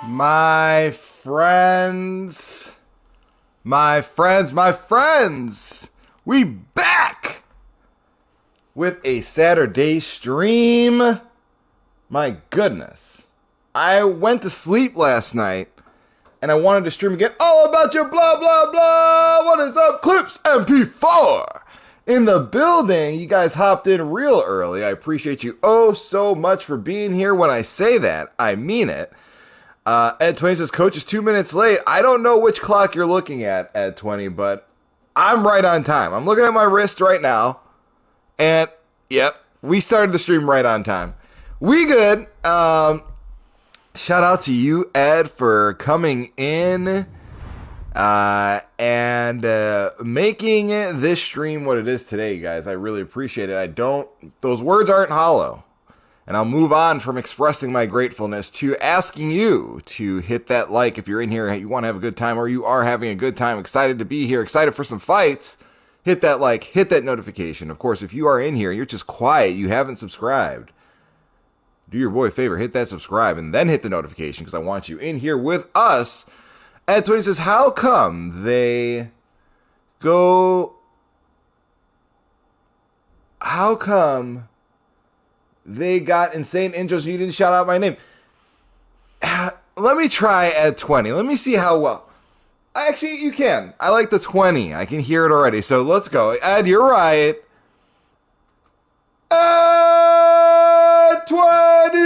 My friends, we back with a Saturday stream. My goodness. I went to sleep last night and I wanted to stream again. All about your blah, blah, blah. What is up, Clips MP4? In the building, you guys hopped in real early. I appreciate you so much for being here. When I say that, I mean it. Ed 20 says, Coach is 2 minutes late. I don't know which clock you're looking at, Ed 20, but I'm right on time. I'm looking at my wrist right now. And, yep, we started the stream right on time. We good. Shout out to you, Ed, for coming in and making this stream what it is today, guys. I really appreciate it. Those words aren't hollow. And I'll move on from expressing my gratefulness to asking you to hit that like if you're in here, you want to have a good time, or you are having a good time, excited to be here, excited for some fights. Hit that like, hit that notification. Of course, if you are in here, you're just quiet, you haven't subscribed, do your boy a favor, hit that subscribe, and then hit the notification, because I want you in here with us. Ed 20 says, how come they got insane intros and you didn't shout out my name? Let me try Ed 20. Let me see how well. Actually, you can. I like the 20. I can hear it already. So let's go. Ed, you're right. Ed 20!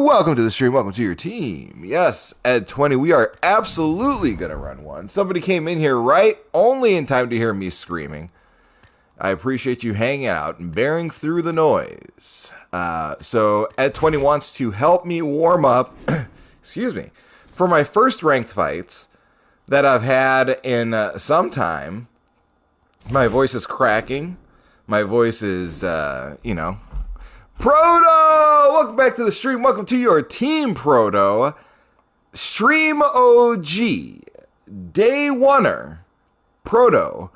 Welcome to the stream. Welcome to your team. Yes, Ed 20. We are absolutely going to run one. Somebody came in here right only in time to hear me screaming. I appreciate you hanging out and bearing through the noise. So Ed 20 wants to help me warm up, excuse me, for my first ranked fights that I've had in some time. My voice is cracking. My voice is, Proto! Welcome back to the stream. Welcome to your team, Proto. Stream OG. Day oneer. Proto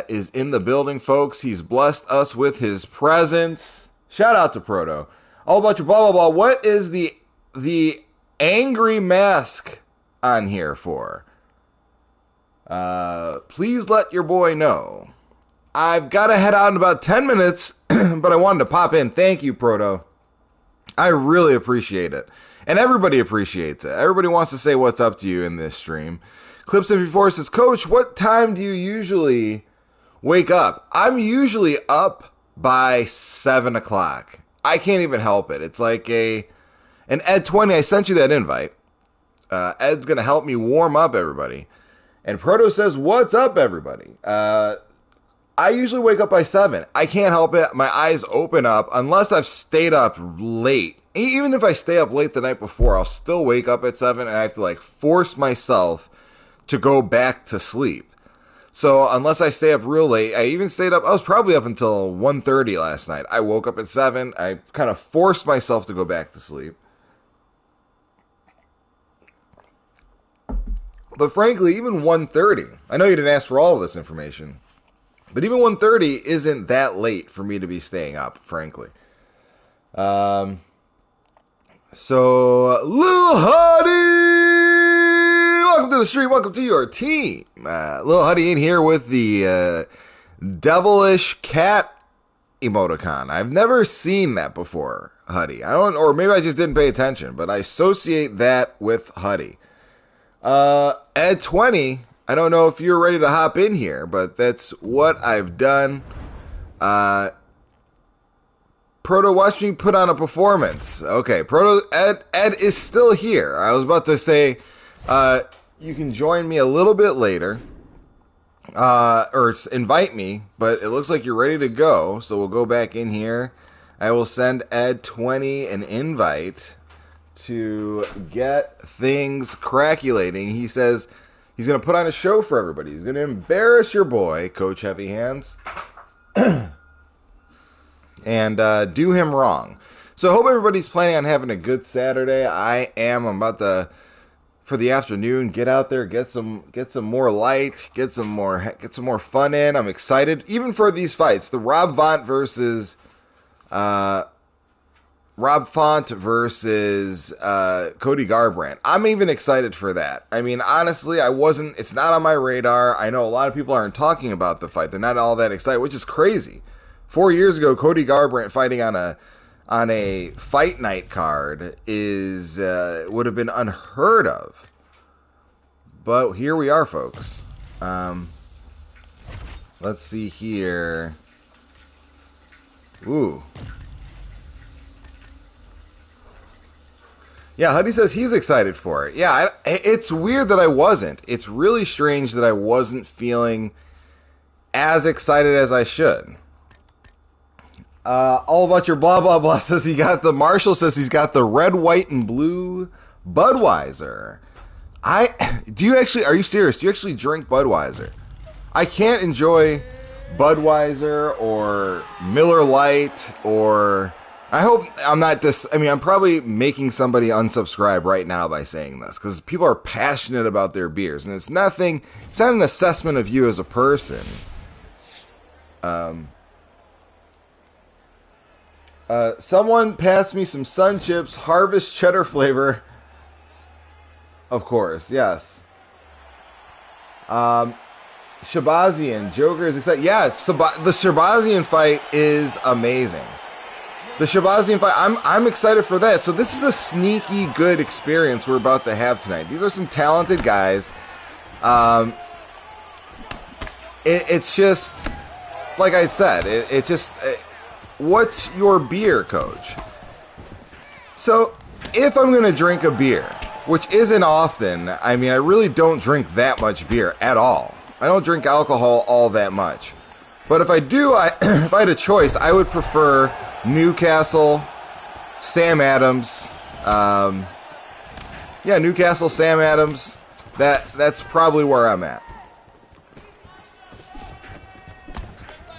is in the building, folks. He's blessed us with his presence. Shout out to Proto. All about your blah, blah, blah. What is the angry mask on here for? Please let your boy know. I've got to head out in about 10 minutes, but I wanted to pop in. Thank you, Proto. I really appreciate it. And everybody appreciates it. Everybody wants to say what's up to you in this stream. Clips MP4 says, Coach, what time do you usually wake up? I'm usually up by 7 o'clock. I can't even help it. It's like an Ed 20, I sent you that invite. Ed's going to help me warm up everybody. And Proto says, what's up, everybody? I usually wake up by 7. I can't help it. My eyes open up unless I've stayed up late. Even if I stay up late the night before, I'll still wake up at 7 and I have to force myself to go back to sleep. So unless I stay up real late, I even stayed up, I was probably up until 1:30 last night. I woke up at 7. I kind of forced myself to go back to sleep. But frankly, even 1:30, I know you didn't ask for all of this information, but even 1:30 isn't that late for me to be staying up, frankly. So, Lil Huddy! Welcome to the stream. Welcome to your team. Lil Huddy in here with the devilish cat emoticon. I've never seen that before, Huddy. Or maybe I just didn't pay attention, but I associate that with Huddy. Ed 20, I don't know if you're ready to hop in here, but that's what I've done. Proto, watch me put on a performance. Okay, Proto, Ed is still here. I was about to say, you can join me a little bit later, or invite me, but it looks like you're ready to go, so we'll go back in here. I will send Ed 20 an invite to get things craculating. He says he's going to put on a show for everybody. He's going to embarrass your boy, Coach Heavy Hands, and do him wrong. So I hope everybody's planning on having a good Saturday. I am. I'm about to, for the afternoon, get out there, get some more light, get some more fun in. I'm excited, even for these fights. The Rob Vaught versus Rob Font versus Cody Garbrandt. I'm even excited for that. I mean, honestly, it's not on my radar. I know a lot of people aren't talking about the fight. They're not all that excited, which is crazy. 4 years ago, Cody Garbrandt fighting on a fight night card would have been unheard of. But here we are, folks. Let's see here. Ooh. Yeah, Huddy says he's excited for it. Yeah, it's weird that I wasn't. It's really strange that I wasn't feeling as excited as I should. All about your blah, blah, blah says Marshall says he's got the red, white, and blue Budweiser. Are you serious? Do you actually drink Budweiser? I can't enjoy Budweiser or Miller Lite or... I hope I'm not I'm probably making somebody unsubscribe right now by saying this, because people are passionate about their beers, and it's not an assessment of you as a person. Someone passed me some Sun Chips, Harvest Cheddar flavor. Of course, yes. Shabazian, Joker is excited. Yeah, the Shabazian fight is amazing. The Shabazian fight, I'm excited for that. So this is a sneaky good experience we're about to have tonight. These are some talented guys. It's just, like I said, it's just, what's your beer, coach? So if I'm going to drink a beer, which isn't often, I really don't drink that much beer at all. I don't drink alcohol all that much. But if I do, if I had a choice, I would prefer Newcastle, Sam Adams. Newcastle, Sam Adams. That's probably where I'm at.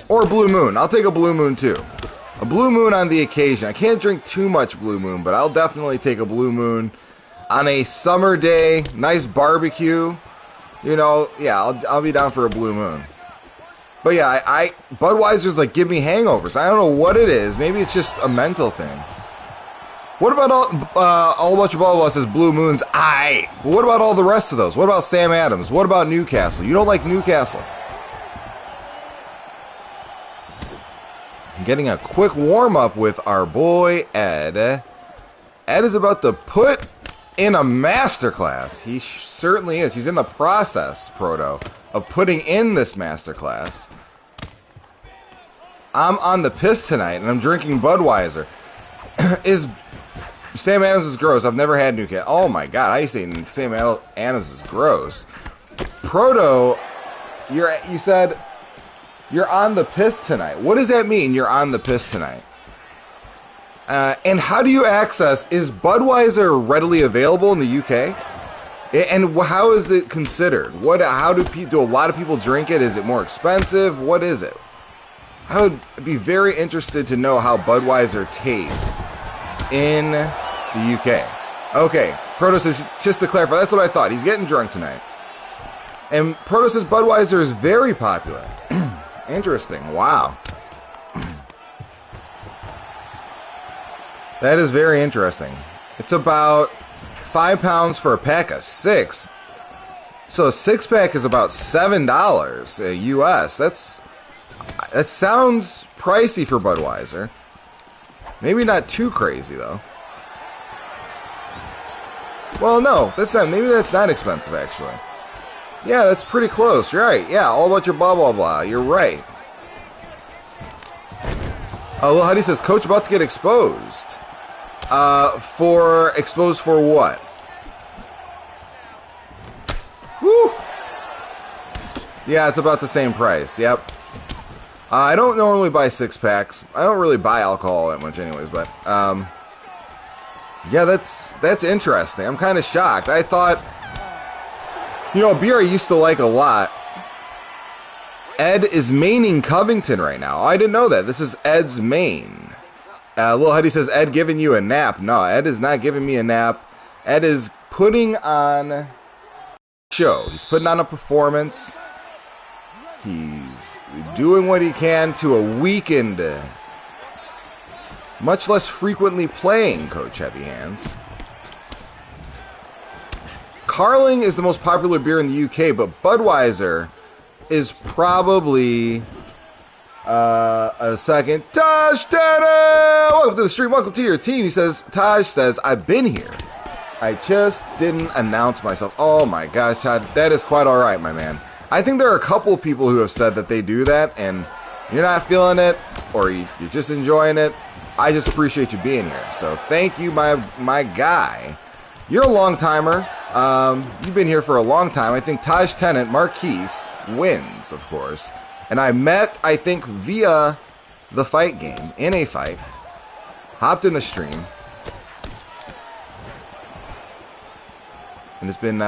Or Blue Moon. I'll take a Blue Moon too. A Blue Moon on the occasion. I can't drink too much Blue Moon, but I'll definitely take a Blue Moon on a summer day, nice barbecue. I'll be down for a Blue Moon. But yeah, Budweiser's like give me hangovers. I don't know what it is. Maybe it's just a mental thing. What about all about your blah says Blue Moons? But what about all the rest of those? What about Sam Adams? What about Newcastle? You don't like Newcastle? I'm getting a quick warm up with our boy Ed. Ed is about to put in a masterclass. He certainly is. He's in the process, Proto, of putting in this masterclass. I'm on the piss tonight, and I'm drinking Budweiser. Sam Adams is gross. I've never had Newcastle. Oh my god, how you saying Sam Adams is gross? Proto, you said you're on the piss tonight. What does that mean, you're on the piss tonight? And how do you access, is Budweiser readily available in the UK? And how is it considered? How do a lot of people drink it? Is it more expensive? What is it? I would be very interested to know how Budweiser tastes in the UK. Okay, Proto says, just to clarify, that's what I thought. He's getting drunk tonight. And Proto says Budweiser is very popular. Interesting. Wow. That is very interesting. It's about £5 for a pack of 6. So a 6-pack is about $7 US. That sounds pricey for Budweiser. Maybe not too crazy though. Well, no, maybe that's not expensive actually. Yeah, that's pretty close. You're right. Yeah, all about your blah blah blah. You're right. Lil Huddy says, Coach about to get exposed. Exposed for what? Woo! Yeah, it's about the same price. Yep. I don't normally buy 6-packs. I don't really buy alcohol that much anyways, but yeah, that's interesting. I'm kind of shocked. I thought, a beer I used to like a lot. Ed is maining Covington right now. I didn't know that. This is Ed's main. Lil Huddy says, Ed giving you a nap. No, Ed is not giving me a nap. Ed is putting on a show. He's putting on a performance. He's doing what he can to a weakened much less frequently playing Coach Heavy Hands. Carling is the most popular beer in the UK, but Budweiser is probably a second. Taj Tanner! Welcome to the stream. Welcome to your team. He says, Taj says, I've been here. I just didn't announce myself. Oh my gosh, Todd, that is quite all right, my man. I think there are a couple people who have said that they do that, and you're not feeling it, or you're just enjoying it. I just appreciate you being here. So thank you, my guy. You're a long timer. You've been here for a long time. I think Taj Tennant, Marquise, wins, of course. And I met, I think, via the fight game, in a fight. Hopped in the stream. And it's been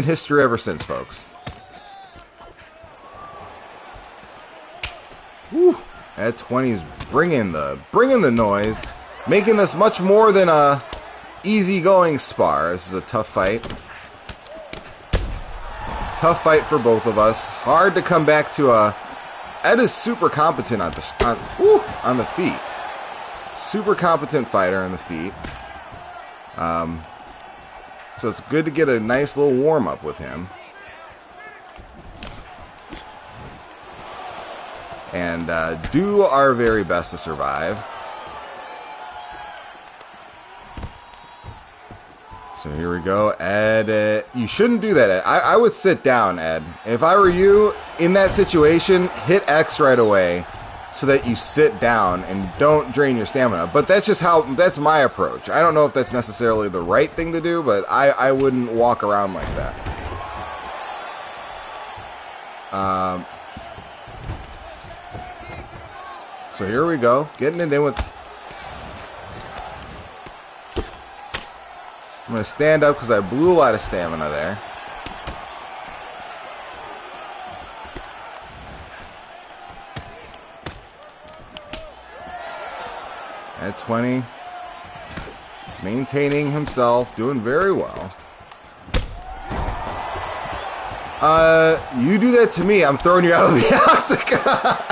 history ever since, folks. Whew. At 20's bringing the noise, making this much more than a easygoing spar. This is a tough fight. Tough fight for both of us. Hard to come back to a... Ed is super competent on the feet. Super competent fighter on the feet. So it's good to get a nice little warm-up with him. And do our very best to survive. So here we go, Ed. You shouldn't do that, Ed. I would sit down, Ed. If I were you in that situation, hit X right away so that you sit down and don't drain your stamina. But that's my approach. I don't know if that's necessarily the right thing to do, but I wouldn't walk around like that. So here we go, getting it in with... I'm going to stand up because I blew a lot of stamina there. At 20, maintaining himself, doing very well. You do that to me, I'm throwing you out of the octagon.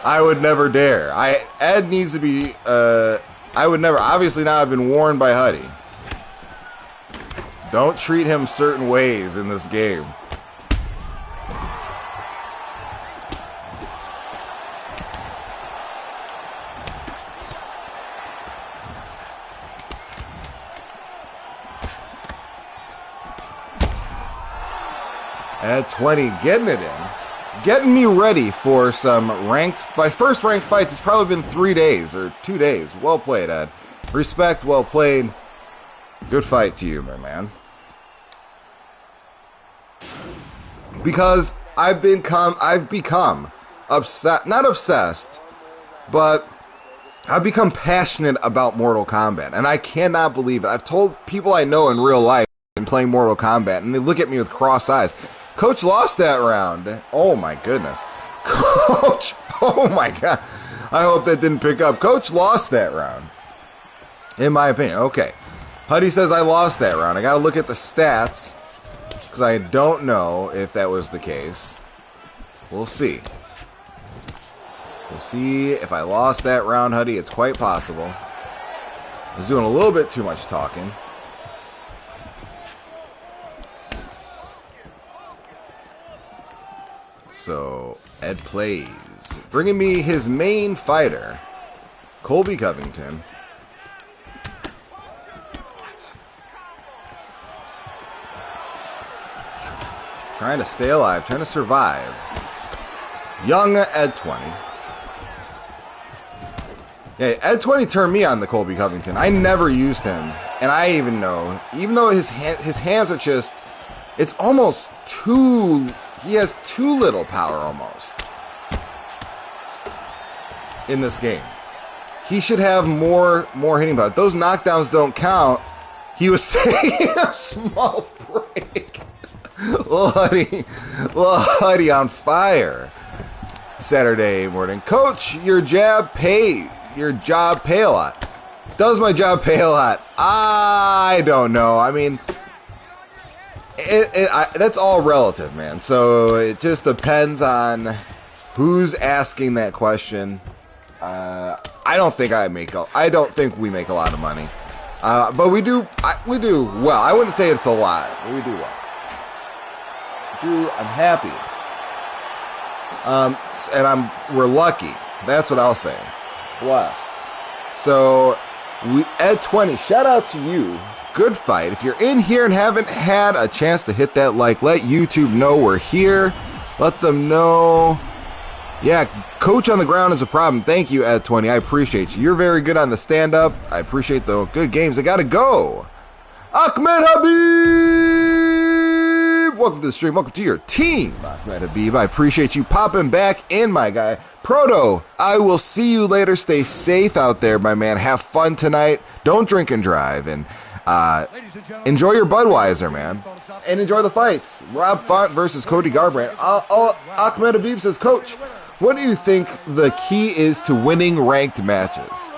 I would never dare. Ed needs to be, I would never. Obviously now I've been warned by Huddy. Don't treat him certain ways in this game. At 20, getting it in. Getting me ready for some ranked... My first ranked fights, it's probably been 3 days or 2 days. Well played, Ed. Respect, well played. Good fight to you, my man. Because I've become not obsessed, but I've become passionate about Mortal Kombat. And I cannot believe it. I've told people I know in real life and playing Mortal Kombat, and they look at me with cross eyes. Coach lost that round. Oh my goodness. Coach, oh my God. I hope that didn't pick up. Coach lost that round. In my opinion. Okay. Huddy says I lost that round. I got to look at the stats because I don't know if that was the case. We'll see. We'll see if I lost that round, Huddy. It's quite possible. I was doing a little bit too much talking. So, Ed plays. Bringing me his main fighter, Colby Covington. Trying to stay alive, trying to survive. Young Ed 20. Yeah, Ed 20 turned me on to Colby Covington. I never used him. And I even though his hands are just, it's almost too... He has too little power almost in this game. He should have more hitting power. Those knockdowns don't count. He was taking a small break. Little Huddy on fire. Saturday morning. Coach, your job pay a lot. Does my job pay a lot? I don't know. I mean, That's all relative, man. So it just depends on who's asking that question. I don't think we make a lot of money, but we do well. I wouldn't say it's a lot, but we do well. I'm happy, and we're lucky. That's what I'll say. Blessed. So Ed 20, shout out to you. Good fight. If you're in here and haven't had a chance to hit that like, let YouTube know we're here. Let them know. Yeah, coach on the ground is a problem. Thank you, Ed 20. I appreciate you. You're very good on the stand-up. I appreciate the good games. I gotta go. Ahmed Habib! Welcome to the stream. Welcome to your team, Ahmed Habib. I appreciate you popping back in, my guy. Proto, I will see you later. Stay safe out there, my man. Have fun tonight. Don't drink and drive. And enjoy your Budweiser, man. And enjoy the fights. Rob Font versus Cody Garbrandt. Ahmed Habib says, Coach, what do you think the key is to winning ranked matches?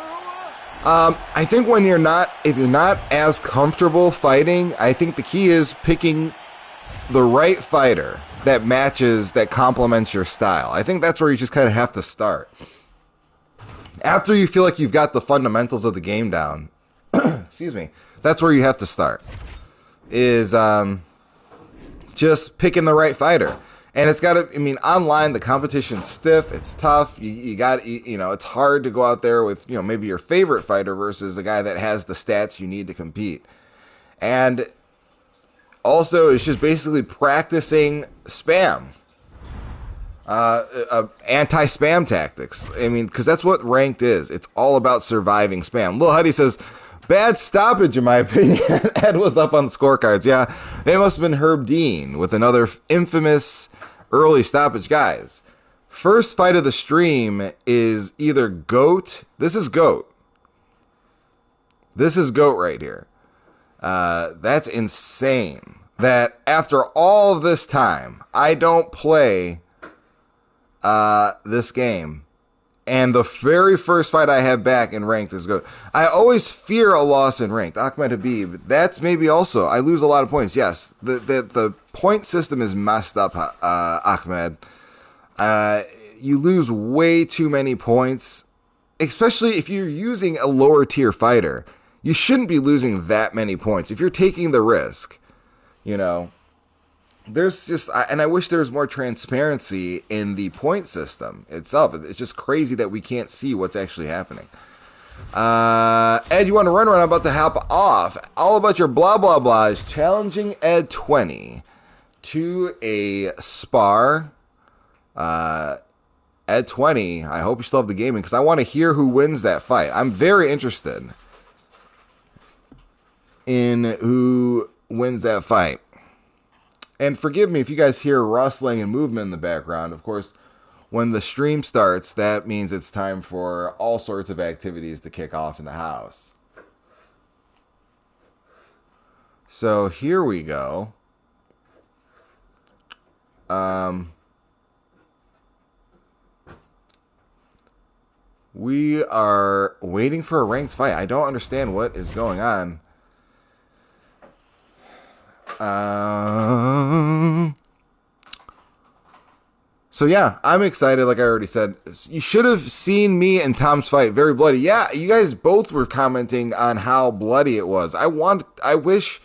I think if you're not as comfortable fighting, I think the key is picking the right fighter that complements your style. I think that's where you just kind of have to start. After you feel like you've got the fundamentals of the game down, excuse me, that's where you have to start. Is just picking the right fighter. And it's got to, online, the competition's stiff. It's tough. It's hard to go out there with, maybe your favorite fighter versus a guy that has the stats you need to compete. And also, it's just basically practicing spam. Anti-spam tactics. Because that's what ranked is. It's all about surviving spam. Lil Huddy says, bad stoppage, in my opinion. Ed was up on the scorecards. Yeah, it must have been Herb Dean with another infamous early stoppage. Guys, first fight of the stream is either GOAT. This is GOAT. This is GOAT right here. That's insane. That after all of this time, I don't play this game. And the very first fight I have back in ranked is GOAT. I always fear a loss in ranked. Ahmed Habib. That's maybe also, I lose a lot of points. Yes, the point system is messed up, Ahmed. You lose way too many points, especially if you're using a lower tier fighter. You shouldn't be losing that many points. If you're taking the risk, there's just, and I wish there was more transparency in the point system itself. It's just crazy that we can't see what's actually happening. Ed, you want to run around? I'm about to hop off. All about your blah, blah, blah is challenging Ed 20 to a spar. Ed 20, I hope you still have the gaming because I want to hear who wins that fight. I'm very interested in who wins that fight. And forgive me if you guys hear rustling and movement in the background. Of course, when the stream starts, that means it's time for all sorts of activities to kick off in the house. So here we go. We are waiting for a ranked fight. I don't understand what is going on. So yeah, I'm excited. Like I already said, you should have seen me and Tom's fight. Very bloody. Yeah, you guys both were commenting on how bloody it was. I wish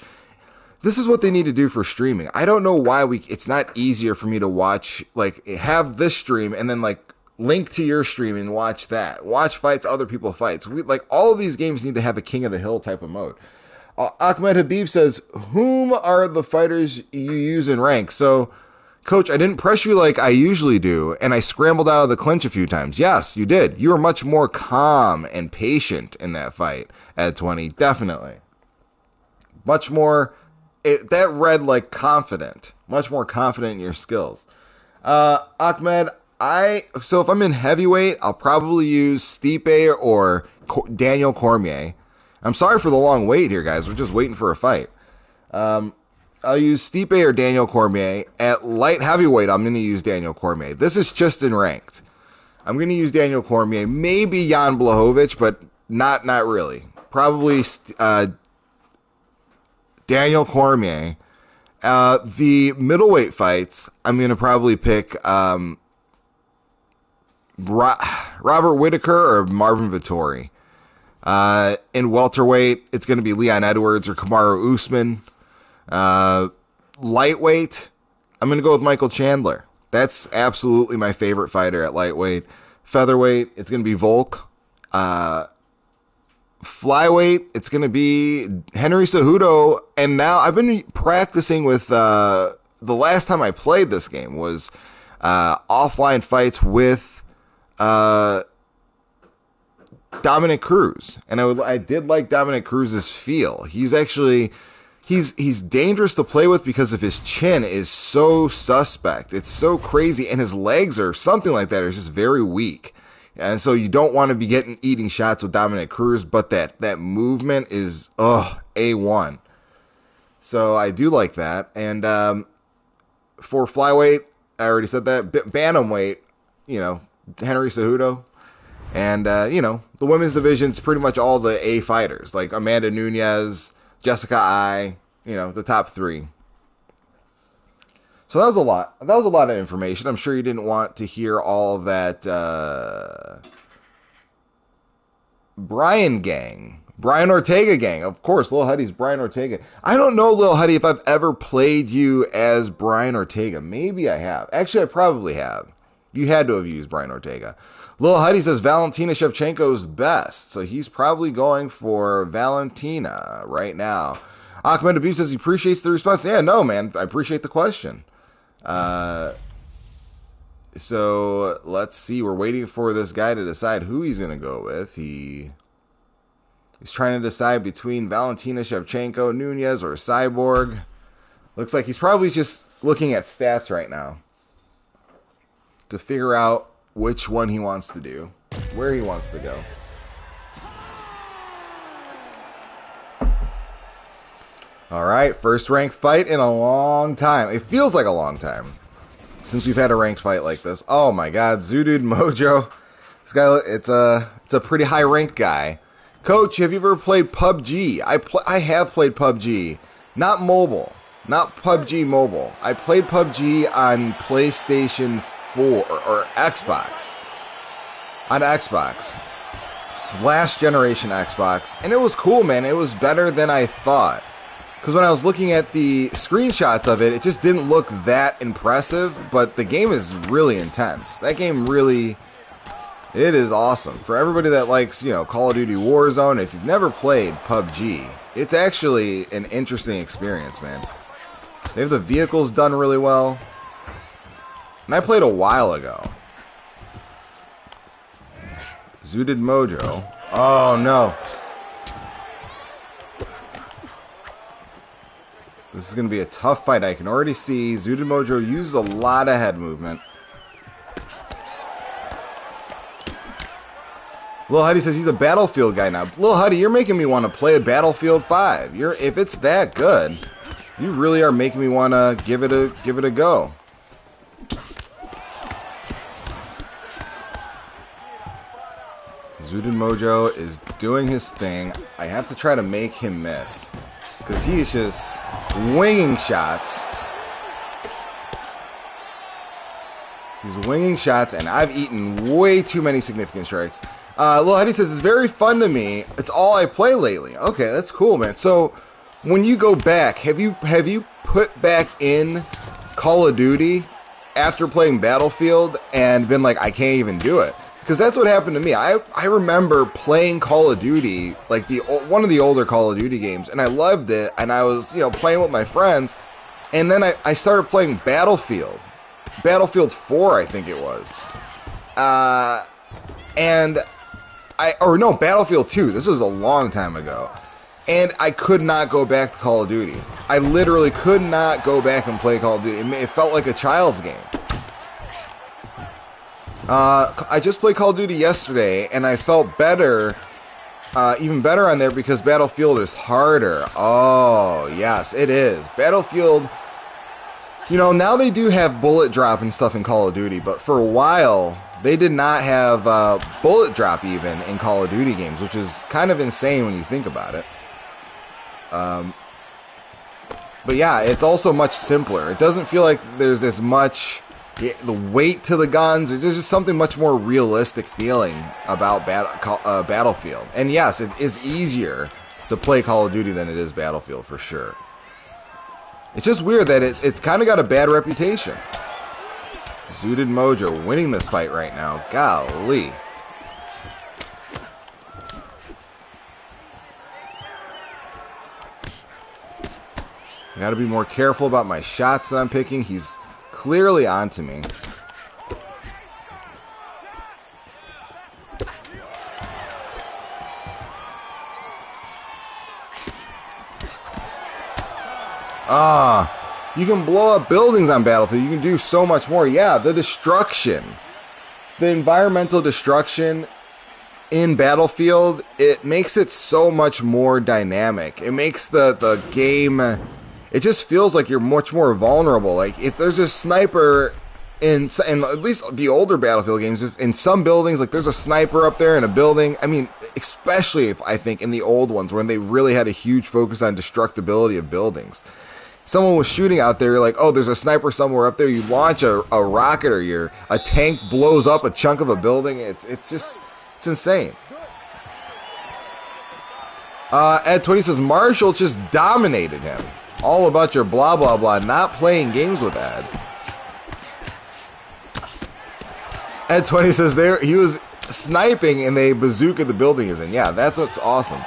this is what they need to do for streaming. I don't know why it's not easier for me to watch, like have this stream and then like link to your stream and watch that. Watch fights, other people fights. All of these games need to have a King of the Hill type of mode. Ahmed Habib says, whom are the fighters you use in rank? So, Coach, I didn't press you like I usually do, and I scrambled out of the clinch a few times. Yes, you did. You were much more calm and patient in that fight at 20, definitely. Much more, that read like confident. Much more confident in your skills. Ahmed, so if I'm in heavyweight, I'll probably use Stipe or Daniel Cormier. I'm sorry for the long wait here, guys. We're just waiting for a fight. I'll use Stipe or Daniel Cormier. At light heavyweight, I'm going to use Daniel Cormier. This is just in ranked. I'm going to use Daniel Cormier. Maybe Jan Blachowicz, but not really. Probably Daniel Cormier The middleweight fights, I'm going to probably pick Robert Whittaker or Marvin Vettori. In welterweight, it's going to be Leon Edwards or Kamaru Usman. Lightweight, I'm going to go with Michael Chandler. That's absolutely my favorite fighter at lightweight. Featherweight, it's going to be Volk. Flyweight, it's going to be Henry Cejudo. And now I've been practicing with, the last time I played this game was offline fights with Dominic Cruz. And I did like Dominic Cruz's feel. He's actually... He's dangerous to play with because of his chin is so suspect. It's so crazy, and his legs or something like that are just very weak. And so you don't want to be eating shots with Dominic Cruz, but that movement is A1. So I do like that. And for flyweight, I already said that. Bantamweight, Henry Cejudo. And the women's division's pretty much all the A fighters, like Amanda Nunes, Jessica I, the top 3. So that was a lot. That was a lot of information. I'm sure you didn't want to hear all of that Brian Ortega gang. Of course, Lil Huddy's Brian Ortega. I don't know, Lil Huddy, if I've ever played you as Brian Ortega. Maybe I have. Actually, I probably have. You had to have used Brian Ortega. Lil Huddy says Valentina Shevchenko's best, so he's probably going for Valentina right now. Ahmed Abib says he appreciates the response. Yeah, no, man, I appreciate the question. So let's see. We're waiting for this guy to decide who he's going to go with. He's trying to decide between Valentina Shevchenko, Nunes, or Cyborg. Looks like he's probably just looking at stats right now to figure out which one he wants to do, where he wants to go. All right, first ranked fight in a long time. It feels like a long time since we've had a ranked fight like this. Oh my God, Zoodude Mojo. This guy, it's a pretty high ranked guy. Coach, have you ever played PUBG? I have played PUBG, not mobile, not PUBG mobile. I played PUBG on PlayStation 4 or Xbox. On Xbox. Last generation Xbox. And it was cool, man. It was better than I thought. Because when I was looking at the screenshots of it, it just didn't look that impressive. But the game is really intense. That game really... It is awesome. For everybody that likes, Call of Duty Warzone, if you've never played PUBG, it's actually an interesting experience, man. They have the vehicles done really well. And I played a while ago. Zooted Mojo. Oh, no. This is going to be a tough fight. I can already see Zooted Mojo uses a lot of head movement. Lil Huddy says he's a Battlefield guy now. Lil Huddy, you're making me want to play a Battlefield 5. If it's that good, you really are making me want to give it a go. Zooted Mojo is doing his thing. I have to try to make him miss, because he's just winging shots. He's winging shots, and I've eaten way too many significant strikes. Lil Huddy says, it's very fun to me. It's all I play lately. Okay, that's cool, man. So, when you go back, have you put back in Call of Duty after playing Battlefield and been like, I can't even do it? Because that's what happened to me. I remember playing Call of Duty, like one of the older Call of Duty games, and I loved it, and I was, playing with my friends, and then I started playing Battlefield 4, I think it was. Battlefield 2. This was a long time ago. And I could not go back to Call of Duty. I literally could not go back and play Call of Duty. It felt like a child's game. I just played Call of Duty yesterday, and I felt better, even better on there because Battlefield is harder. Oh, yes, it is. Battlefield, now they do have bullet drop and stuff in Call of Duty, but for a while, they did not have bullet drop even in Call of Duty games, which is kind of insane when you think about it. But yeah, it's also much simpler. It doesn't feel like there's as much the weight to the guns. There's just something much more realistic feeling about Battlefield. And yes, it is easier to play Call of Duty than it is Battlefield, for sure. It's just weird that it's kind of got a bad reputation. Zooted Mojo winning this fight right now. Golly. I gotta be more careful about my shots that I'm picking. He's clearly onto me. You can blow up buildings on Battlefield. You can do so much more. Yeah, the destruction. The environmental destruction in Battlefield, it makes it so much more dynamic. It makes the game... It just feels like you're much more vulnerable. Like, if there's a sniper in at least the older Battlefield games, in some buildings, like there's a sniper up there in a building. I mean, especially if I think in the old ones when they really had a huge focus on destructibility of buildings. Someone was shooting out there, you're like, oh, there's a sniper somewhere up there. You launch a rocket or a tank blows up a chunk of a building. It's insane. Ed20 says, Marshall just dominated him. All about your blah, blah, blah. Not playing games with Ed. Ed20 says he was sniping and they bazooka the building is in. Yeah, that's what's awesome.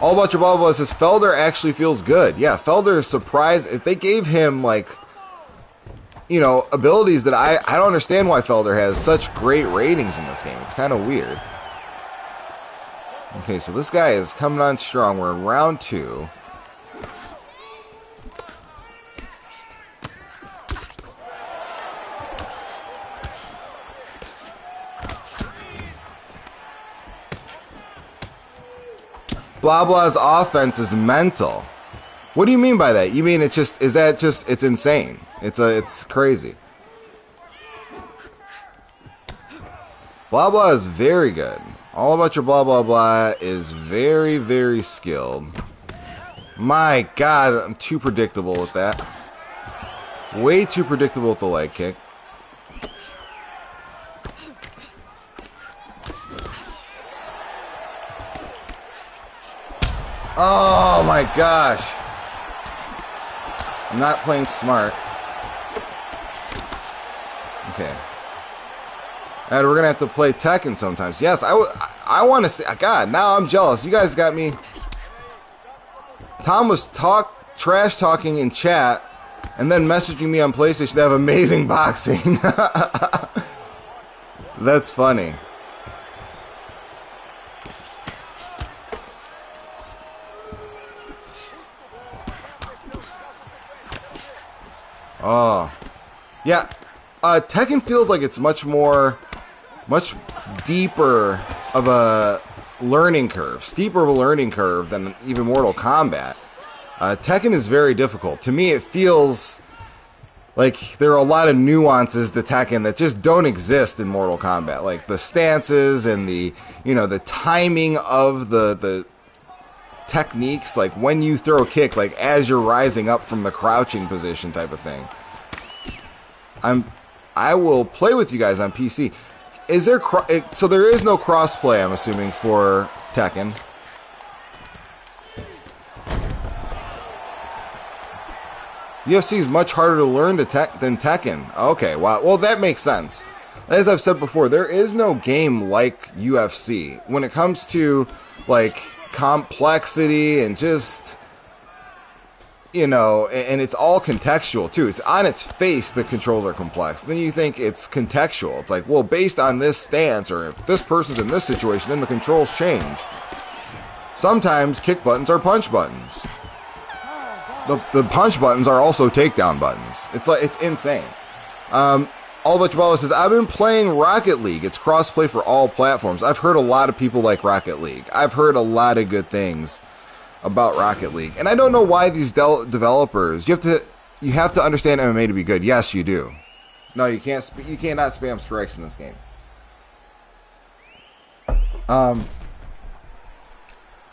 All about your blah, blah, blah says Felder actually feels good. Yeah, Felder is surprised. If they gave him, like, you know, abilities that I don't understand why Felder has such great ratings in this game. It's kind of weird. Okay, so this guy is coming on strong. We're in round 2. Blah Blah's offense is mental. What do you mean by that? You mean it's insane. It's crazy. Blah Blah is very good. All about your blah blah blah is very, very skilled. My God, I'm too predictable with that. Way too predictable with the leg kick. Oh my gosh. I'm not playing smart. Okay. And we're going to have to play Tekken sometimes. Yes, I want to see. God, now I'm jealous. You guys got me. Tom was trash talking in chat and then messaging me on PlayStation to have amazing boxing. That's funny. Oh, yeah. Tekken feels like it's much deeper of a learning curve, steeper of a learning curve than even Mortal Kombat. Tekken is very difficult. To me, it feels like there are a lot of nuances to Tekken that just don't exist in Mortal Kombat, like the stances and the timing of the techniques, like when you throw a kick, like as you're rising up from the crouching position type of thing. I will play with you guys on PC. Is there so there is no crossplay, I'm assuming, for Tekken? UFC is much harder to learn than Tekken. Okay, wow. Well, that makes sense. As I've said before, there is no game like UFC when it comes to like complexity and just, and it's all contextual too. It's on its face the controls are complex. Then you think it's contextual. It's like, well, based on this stance or if this person's in this situation, then the controls change. Sometimes kick buttons are punch buttons. The punch buttons are also takedown buttons. It's insane. All But Your says, I've been playing Rocket League. It's crossplay for all platforms. I've heard a lot of people like Rocket League. I've heard a lot of good things about Rocket League. And I don't know why these developers, you have to understand MMA to be good. Yes, you do. No, you cannot spam strikes in this game.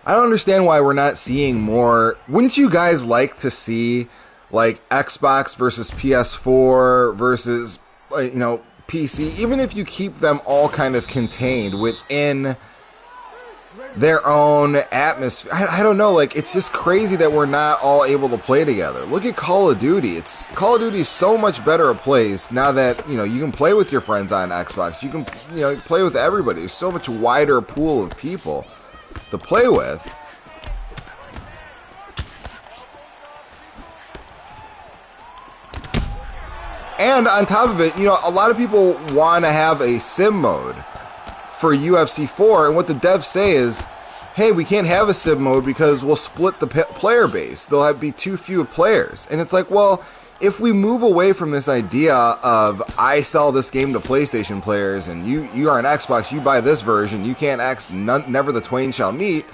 I don't understand why we're not seeing more. Wouldn't you guys like to see like Xbox versus PS4 versus PC, even if you keep them all kind of contained within their own atmosphere? I don't know, like, it's just crazy that we're not all able to play together. Look at Call of Duty. Call of Duty is so much better a place now that, you can play with your friends on Xbox. You can, play with everybody. There's so much wider pool of people to play with. And on top of it, a lot of people want to have a sim mode for UFC 4, and what the devs say is, hey, we can't have a sim mode because we'll split the player base. There'll be too few players. And it's like, well, if we move away from this idea of I sell this game to PlayStation players and you are an Xbox, you buy this version, you can't never the twain shall meet,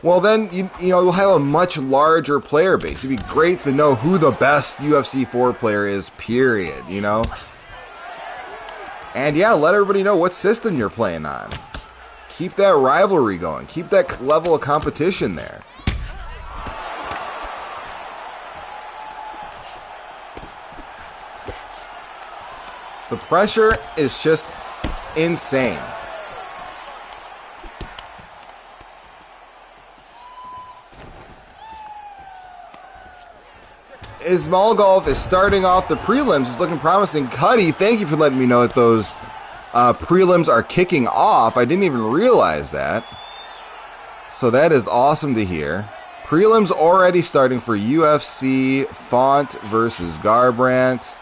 well then you'll have a much larger player base. It'd be great to know who the best UFC 4 player is, period, And yeah, let everybody know what system you're playing on. Keep that rivalry going. Keep that level of competition there. The pressure is just insane. Ismailgov is starting off the prelims. It's looking promising. Cuddy, thank you for letting me know that those prelims are kicking off. I didn't even realize that. So that is awesome to hear. Prelims already starting for UFC Font versus Garbrandt.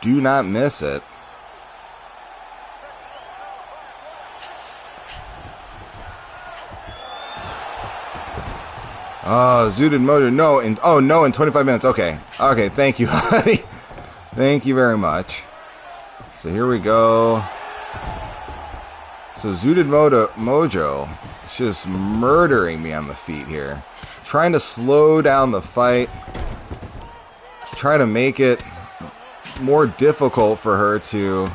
Do not miss it. Oh, Zooted Motor, no, in 25 minutes. Okay, thank you, honey. Thank you very much. So here we go. So Zooted Mojo is just murdering me on the feet here. Trying to slow down the fight. Try to make it more difficult for her to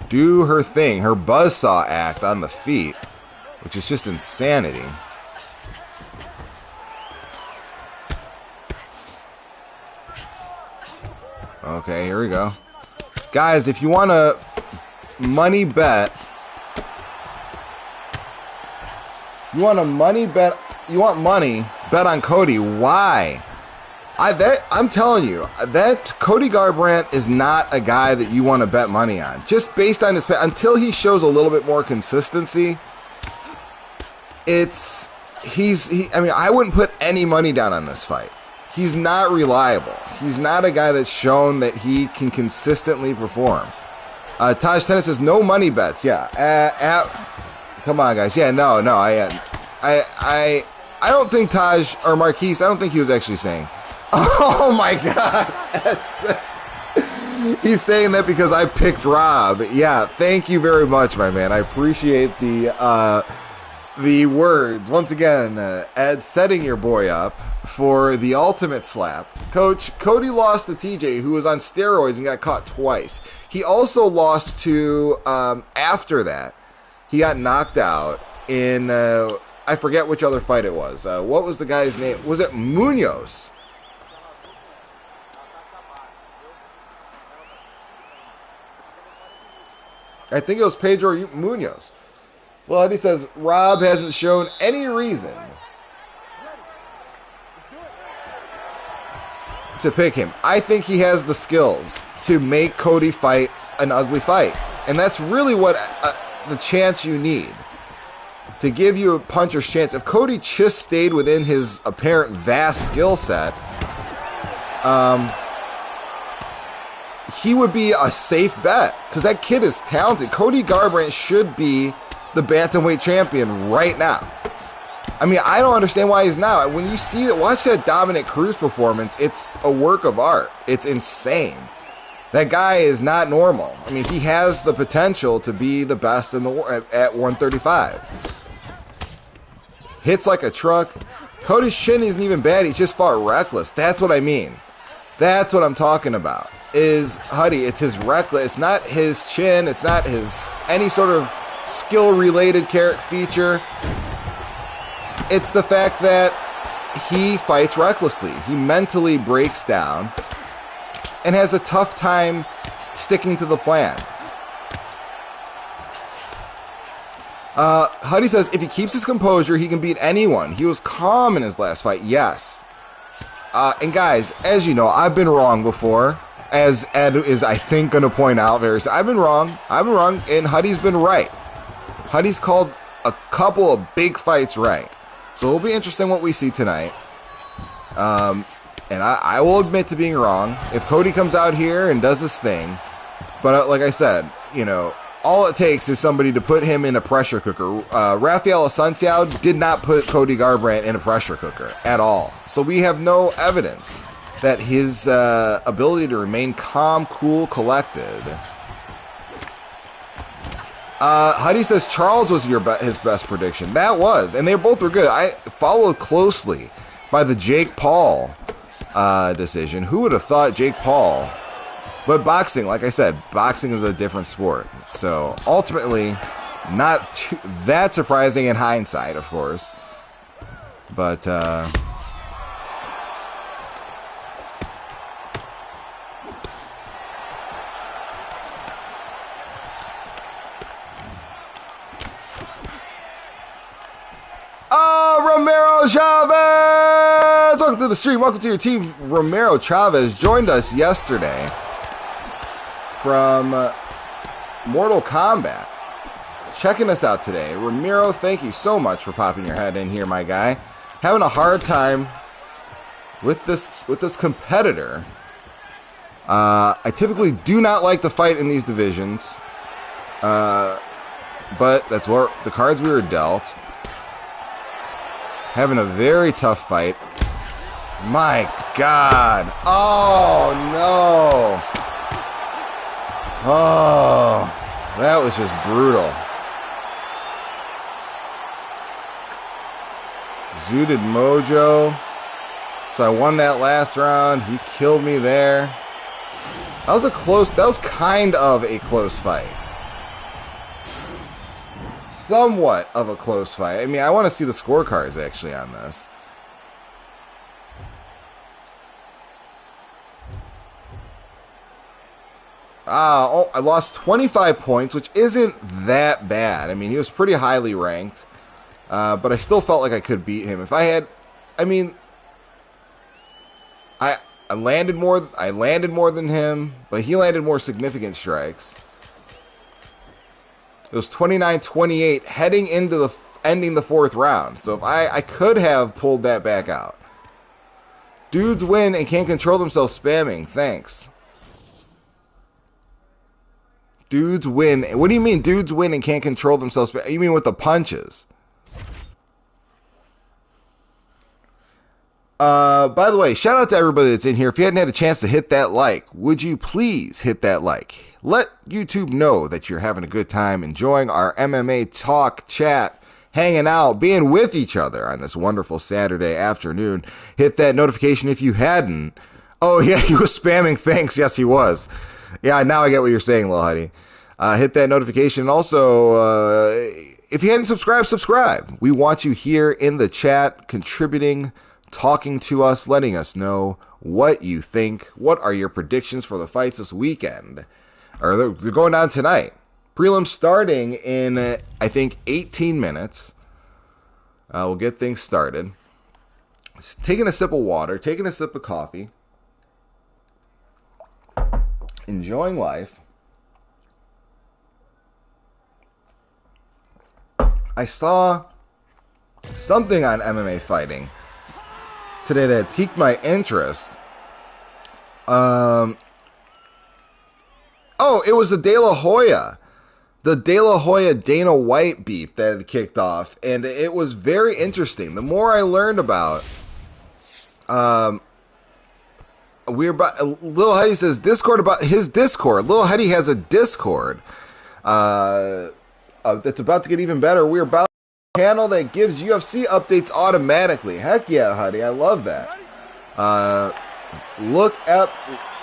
do her thing, her buzzsaw act on the feet, which is just insanity. Okay, here we go. Guys, if you want to money bet, bet on Cody. Why? I'm telling you, that Cody Garbrandt is not a guy that you want to bet money on. Just based on his until he shows a little bit more consistency. I wouldn't put any money down on this fight. He's not reliable. He's not a guy that's shown that he can consistently perform. Taj Tennis says no money bets. Yeah. Come on, guys. Yeah, no. I don't think Taj or Marquise. I don't think he was actually saying. Oh my God. He's saying that because I picked Rob. Yeah. Thank you very much, my man. I appreciate the words. Once again, Ed setting your boy up for the ultimate slap. Coach, Cody lost to TJ, who was on steroids and got caught twice. He also lost to, after that, he got knocked out in, I forget which other fight it was. What was the guy's name? Was it Munoz? I think it was Pedro Munoz. Well, he says, Rob hasn't shown any reason to pick him. I think he has the skills to make Cody fight an ugly fight. And that's really what the chance you need to give you a puncher's chance. If Cody just stayed within his apparent vast skill set, he would be a safe bet because that kid is talented. Cody Garbrandt should be the bantamweight champion right now. I mean, I don't understand why he's not. When you see it, watch that Dominic Cruz performance. It's a work of art. It's insane. That guy is not normal. I mean, he has the potential to be the best in the world at 135. Hits like a truck. Cody's chin isn't even bad. He just fought reckless. That's what I mean. That's what I'm talking about. Is Huddy? It's his reckless. It's not his chin. It's not his any sort of skill-related feature. It's the fact that he fights recklessly. He mentally breaks down and has a tough time sticking to the plan. Huddy says, if he keeps his composure, he can beat anyone. He was calm in his last fight. Yes. And guys, as you know, I've been wrong before. As Ed is, I think, going to point out, I've been wrong, and Huddy's been right. Huddy's called a couple of big fights right. So it'll be interesting what we see tonight. And I will admit to being wrong. If Cody comes out here and does his thing, but like I said, you know, all it takes is somebody to put him in a pressure cooker. Rafael Asunciao did not put Cody Garbrandt in a pressure cooker at all. So we have no evidence that his ability to remain calm, cool, collected. Huddy says Charles was his best prediction. That was, and they both were good. I followed closely by the Jake Paul decision. Who would have thought Jake Paul? But boxing, like I said, boxing is a different sport. So ultimately, not that surprising in hindsight, of course. But Romero Chavez! Welcome to the stream. Welcome to your team. Romero Chavez joined us yesterday from Mortal Kombat. Checking us out today. Ramiro, thank you so much for popping your head in here, my guy. Having a hard time with this competitor. I typically do not like to fight in these divisions. But that's what the cards we were dealt. Having a very tough fight. My God. Oh, no. Oh, that was just brutal. Zooted Mojo. So I won that last round. He killed me there. That was kind of a close fight. Somewhat of a close fight. I mean, I want to see the scorecards actually on this. I lost 25 points, which isn't that bad. I mean, he was pretty highly ranked. But I still felt like I could beat him. If I had, I mean, I landed more than him, but he landed more significant strikes. It was 29-28 heading into ending the fourth round. So if I could have pulled that back out. Dudes win and can't control themselves spamming. Thanks. Dudes win. What do you mean dudes win and can't control themselves? You mean with the punches? By the way, shout out to everybody that's in here. If you hadn't had a chance to hit that like, would you please hit that like? Let YouTube know that you're having a good time enjoying our MMA talk, chat, hanging out, being with each other on this wonderful Saturday afternoon. Hit that notification if you hadn't. Oh, yeah, he was spamming thanks. Yes, he was. Yeah, now I get what you're saying, Lil Huddy. Hit that notification. Also, if you hadn't subscribed, subscribe. We want you here in the chat, contributing, talking to us, letting us know what you think. What are your predictions for the fights this weekend? Or they're going down tonight. Prelims starting in, I think, 18 minutes. We'll get things started. Just taking a sip of water, taking a sip of coffee. Enjoying life. I saw something on MMA fighting today that piqued my interest. Oh, it was the De La Hoya. The De La Hoya Dana White beef that had kicked off. And it was very interesting. The more I learned about, Lil Huddy says Discord about his Discord. Lil Huddy has a Discord that's about to get even better. We're about a channel that gives UFC updates automatically. Heck yeah, Huddy. I love that. Look at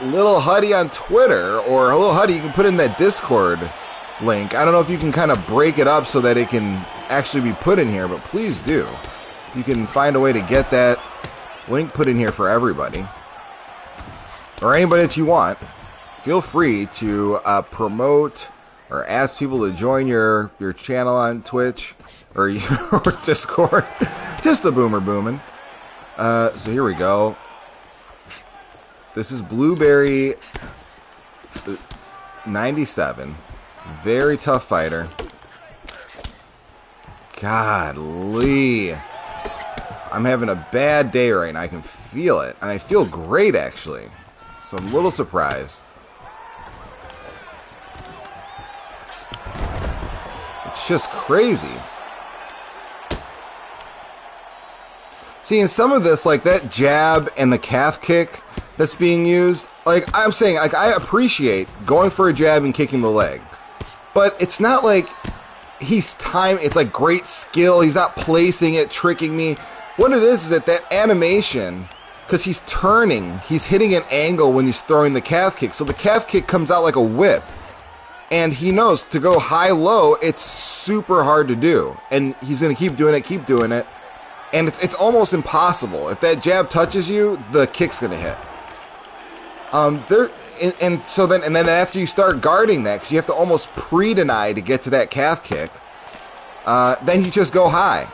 Lil Huddy on Twitter, or Lil Huddy, you can put in that Discord link. I don't know if you can kind of break it up so that it can actually be put in here, but please do. You can find a way to get that link put in here for everybody. Or anybody that you want. Feel free to promote or ask people to join your channel on Twitch or your Discord. Just the boomer booming. So here we go. This is Blueberry 97. Very tough fighter. Godly. I'm having a bad day right now. I can feel it. And I feel great, actually. So I'm a little surprised. It's just crazy. See, in some of this, like that jab and the calf kick that's being used, like I'm saying, like I appreciate going for a jab and kicking the leg. But it's not like it's like great skill. He's not placing it, tricking me. What it is that animation, because he's turning, he's hitting an angle when he's throwing the calf kick. So the calf kick comes out like a whip. And he knows to go high-low, it's super hard to do. And he's going to keep doing it. And it's almost impossible. If that jab touches you, the kick's going to hit. And then after you start guarding that, because you have to almost pre-deny to get to that calf kick, then you just go high.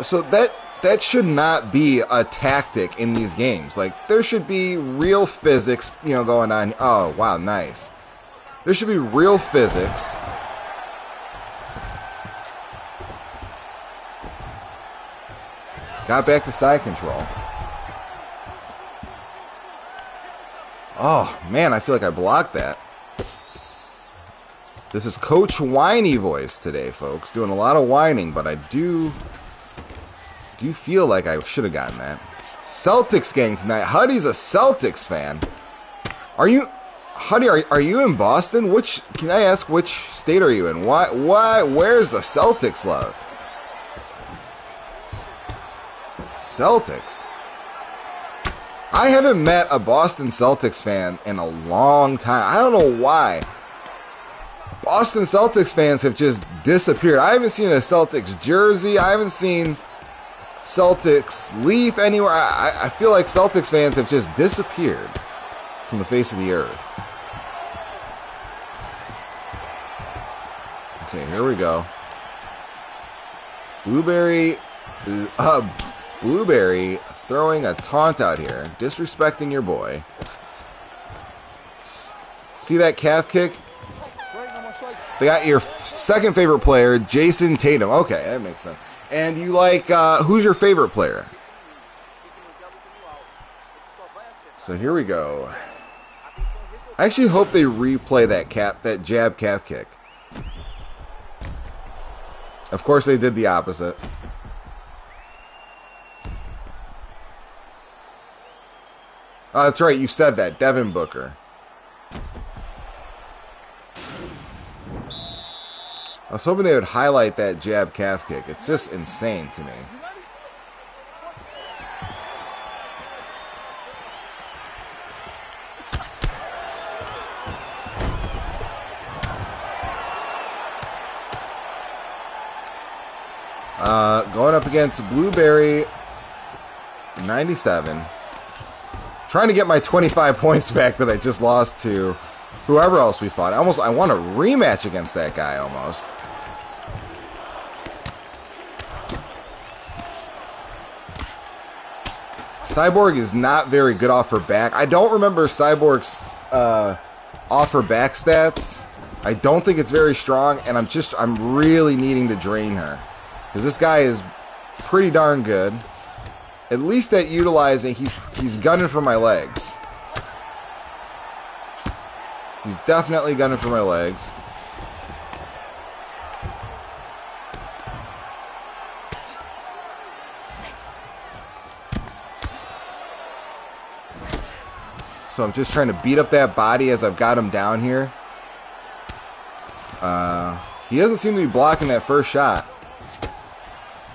So that should not be a tactic in these games. Like, there should be real physics, going on. Oh, wow, nice. There should be real physics. Got back to side control. Oh, man, I feel like I blocked that. This is Coach Whiny Voice today, folks. Doing a lot of whining, but I do feel like I should have gotten that. Celtics gang tonight. Huddy's a Celtics fan. Huddy, are you in Boston? Can I ask which state are you in? Where's the Celtics love? Celtics. I haven't met a Boston Celtics fan in a long time. I don't know why. Boston Celtics fans have just disappeared. I haven't seen a Celtics jersey. I haven't seen Celtics leaf anywhere. I feel like Celtics fans have just disappeared from the face of the earth. Okay, here we go. Blueberry throwing a taunt out here, disrespecting your boy. See that calf kick? They got your second favorite player, Jason Tatum. Okay, that makes sense. And you like, who's your favorite player? So here we go. I actually hope they replay that jab calf kick. Of course they did the opposite. Oh, that's right, you said that, Devin Booker. I was hoping they would highlight that jab calf kick. It's just insane to me. Going up against Blueberry 97. Trying to get my 25 points back that I just lost to whoever else we fought. I want a rematch against that guy almost. Cyborg is not very good off her back. I don't remember Cyborg's off her back stats. I don't think it's very strong, and I'm really needing to drain her. Because this guy is pretty darn good. At least at utilizing, he's gunning for my legs. He's definitely gunning for my legs. So I'm just trying to beat up that body as I've got him down here. He doesn't seem to be blocking that first shot.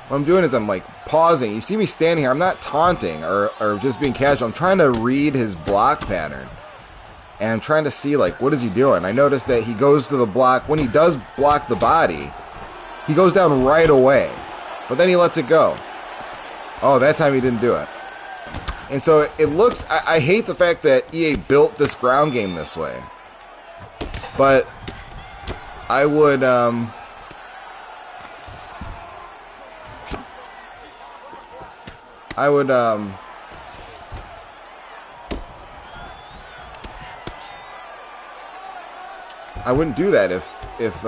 What I'm doing is I'm like pausing. You see me standing here. I'm not taunting or just being casual. I'm trying to read his block pattern. And I'm trying to see, like, what is he doing? I noticed that he goes to the block. When he does block the body, he goes down right away. But then he lets it go. Oh, that time he didn't do it. And so it looks... I hate the fact that EA built this ground game this way. But I would... I wouldn't do that if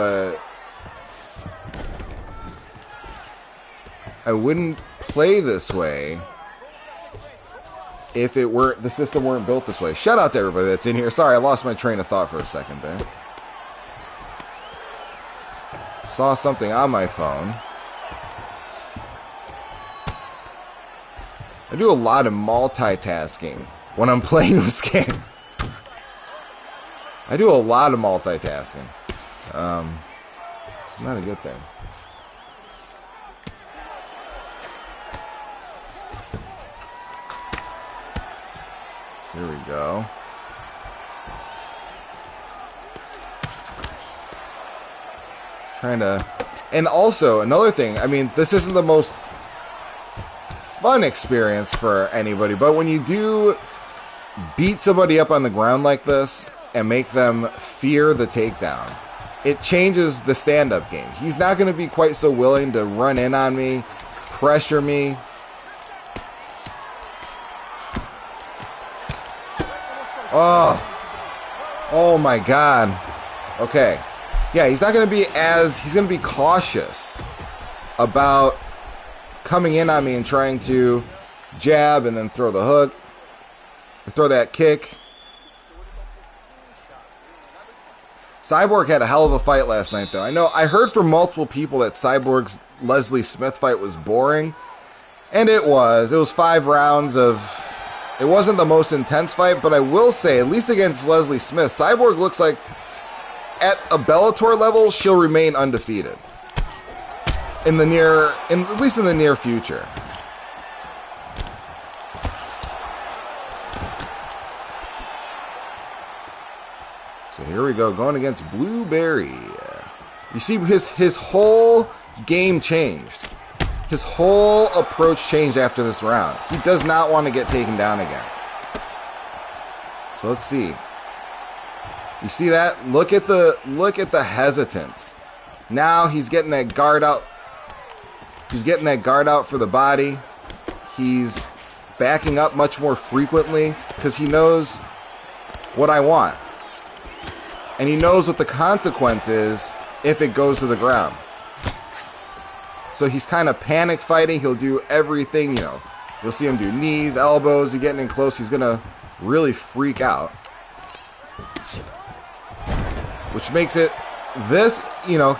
I wouldn't play this way if the system weren't built this way. Shout out to everybody that's in here. Sorry, I lost my train of thought for a second there. Saw something on my phone. I do a lot of multitasking when I'm playing this game. I do a lot of multitasking. It's not a good thing. Here we go. Trying to... And also, another thing, I mean, this isn't the most fun experience for anybody, but when you do beat somebody up on the ground like this and make them fear the takedown, it changes the stand-up game. He's not going to be quite so willing to run in on me, pressure me. Oh my God. Okay. Yeah, he's not going to be he's going to be cautious about coming in on me and trying to jab and then throw the hook, or throw that kick. Cyborg had a hell of a fight last night, though. I heard from multiple people that Cyborg's Leslie Smith fight was boring, and it was. It was 5 rounds of... It wasn't the most intense fight, but I will say, at least against Leslie Smith, Cyborg looks like at a Bellator level, she'll remain undefeated. At least in the near future. So here we go, going against Blueberry. You see his whole game changed. His whole approach changed after this round. He does not want to get taken down again. So let's see. You see that? Look at the hesitance. Now he's getting that guard out. He's getting that guard out for the body. He's backing up much more frequently because he knows what I want. And he knows what the consequence is if it goes to the ground. So he's kind of panic fighting. He'll do everything, You'll see him do knees, elbows. He's getting in close. He's going to really freak out. Which makes it this, it'll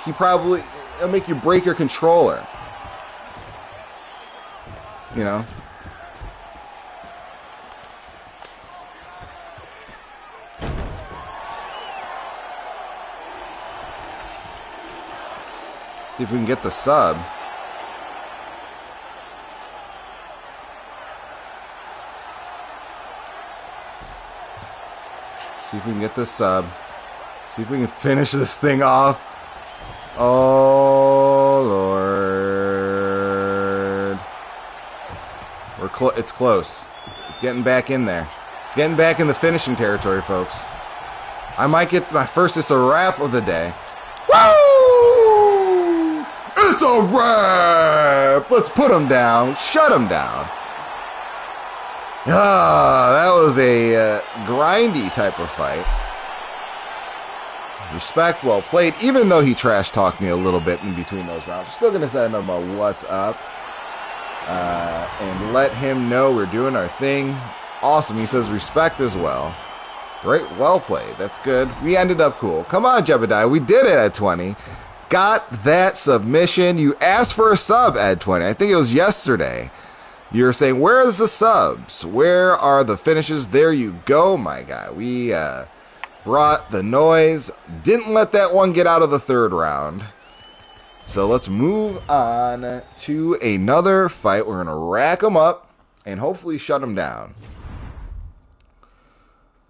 make you break your controller. See if we can get the sub. See if we can get this sub. See if we can finish this thing off. Oh, Lord. It's close. It's getting back in there. It's getting back in the finishing territory, folks. I might get my first. It's a wrap of the day. Woo! It's a wrap! Let's put him down. Shut him down. That was a grindy type of fight. Respect, well played. Even though he trash talked me a little bit in between those rounds, I'm still going to send him a what's up and let him know we're doing our thing. Awesome. He says respect as well. Great, well played. That's good. We ended up cool. Come on, Jebediah. We did it at 20. Got that submission. You asked for a sub at 20. I think it was yesterday. You're saying, where is the subs? Where are the finishes? There you go, my guy. We brought the noise. Didn't let that one get out of the 3rd round. So let's move on to another fight. We're going to rack them up and hopefully shut them down.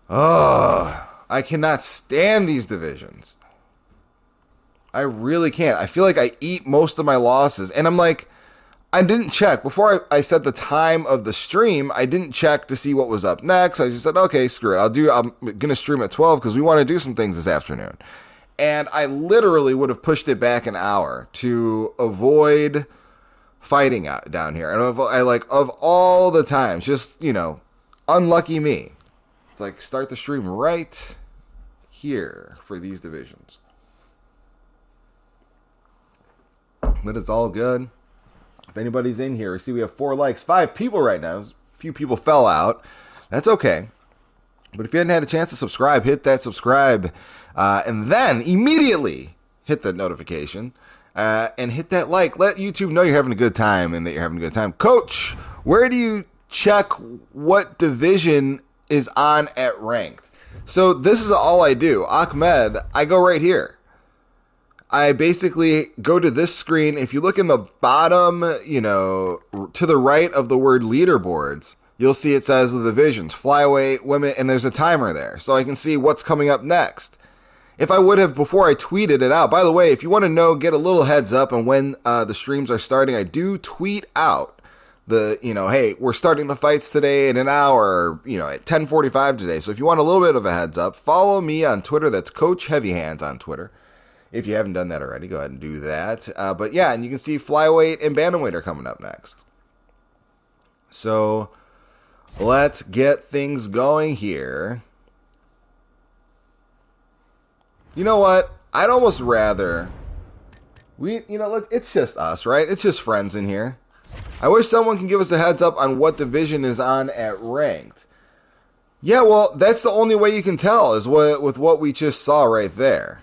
Oh, I cannot stand these divisions. I really can't. I feel like I eat most of my losses. And I'm like, I didn't check. Before I set the time of the stream, I didn't check to see what was up next. I just said, okay, screw it. I'm going to stream at 12 because we want to do some things this afternoon. And I literally would have pushed it back an hour to avoid fighting out down here. And of all the times, just, unlucky me. It's like, start the stream right here for these divisions. But it's all good. If anybody's in here, we see we have 4 likes, 5 people right now. A few people fell out. That's okay. But if you hadn't had a chance to subscribe, hit that subscribe. And then immediately hit the notification. And hit that like. Let YouTube know you're having a good time and that you're having a good time. Coach, where do you check what division is on at ranked? So this is all I do. Ahmed, I go right here. I basically go to this screen. If you look in the bottom, to the right of the word leaderboards, you'll see it says the divisions, flyweight, women, and there's a timer there. So I can see what's coming up next. If I would have before I tweeted it out. By the way, if you want to know, get a little heads up on when the streams are starting, I do tweet out hey, we're starting the fights today in an hour, at 10:45 today. So if you want a little bit of a heads up, follow me on Twitter. That's Coach Heavy Hands on Twitter. If you haven't done that already, go ahead and do that. But yeah, and you can see flyweight and bantamweight are coming up next. So let's get things going here. You know what? I'd almost rather it's just us, right? It's just friends in here. I wish someone can give us a heads up on what division is on at ranked. Yeah, well, that's the only way you can tell is with what we just saw right there.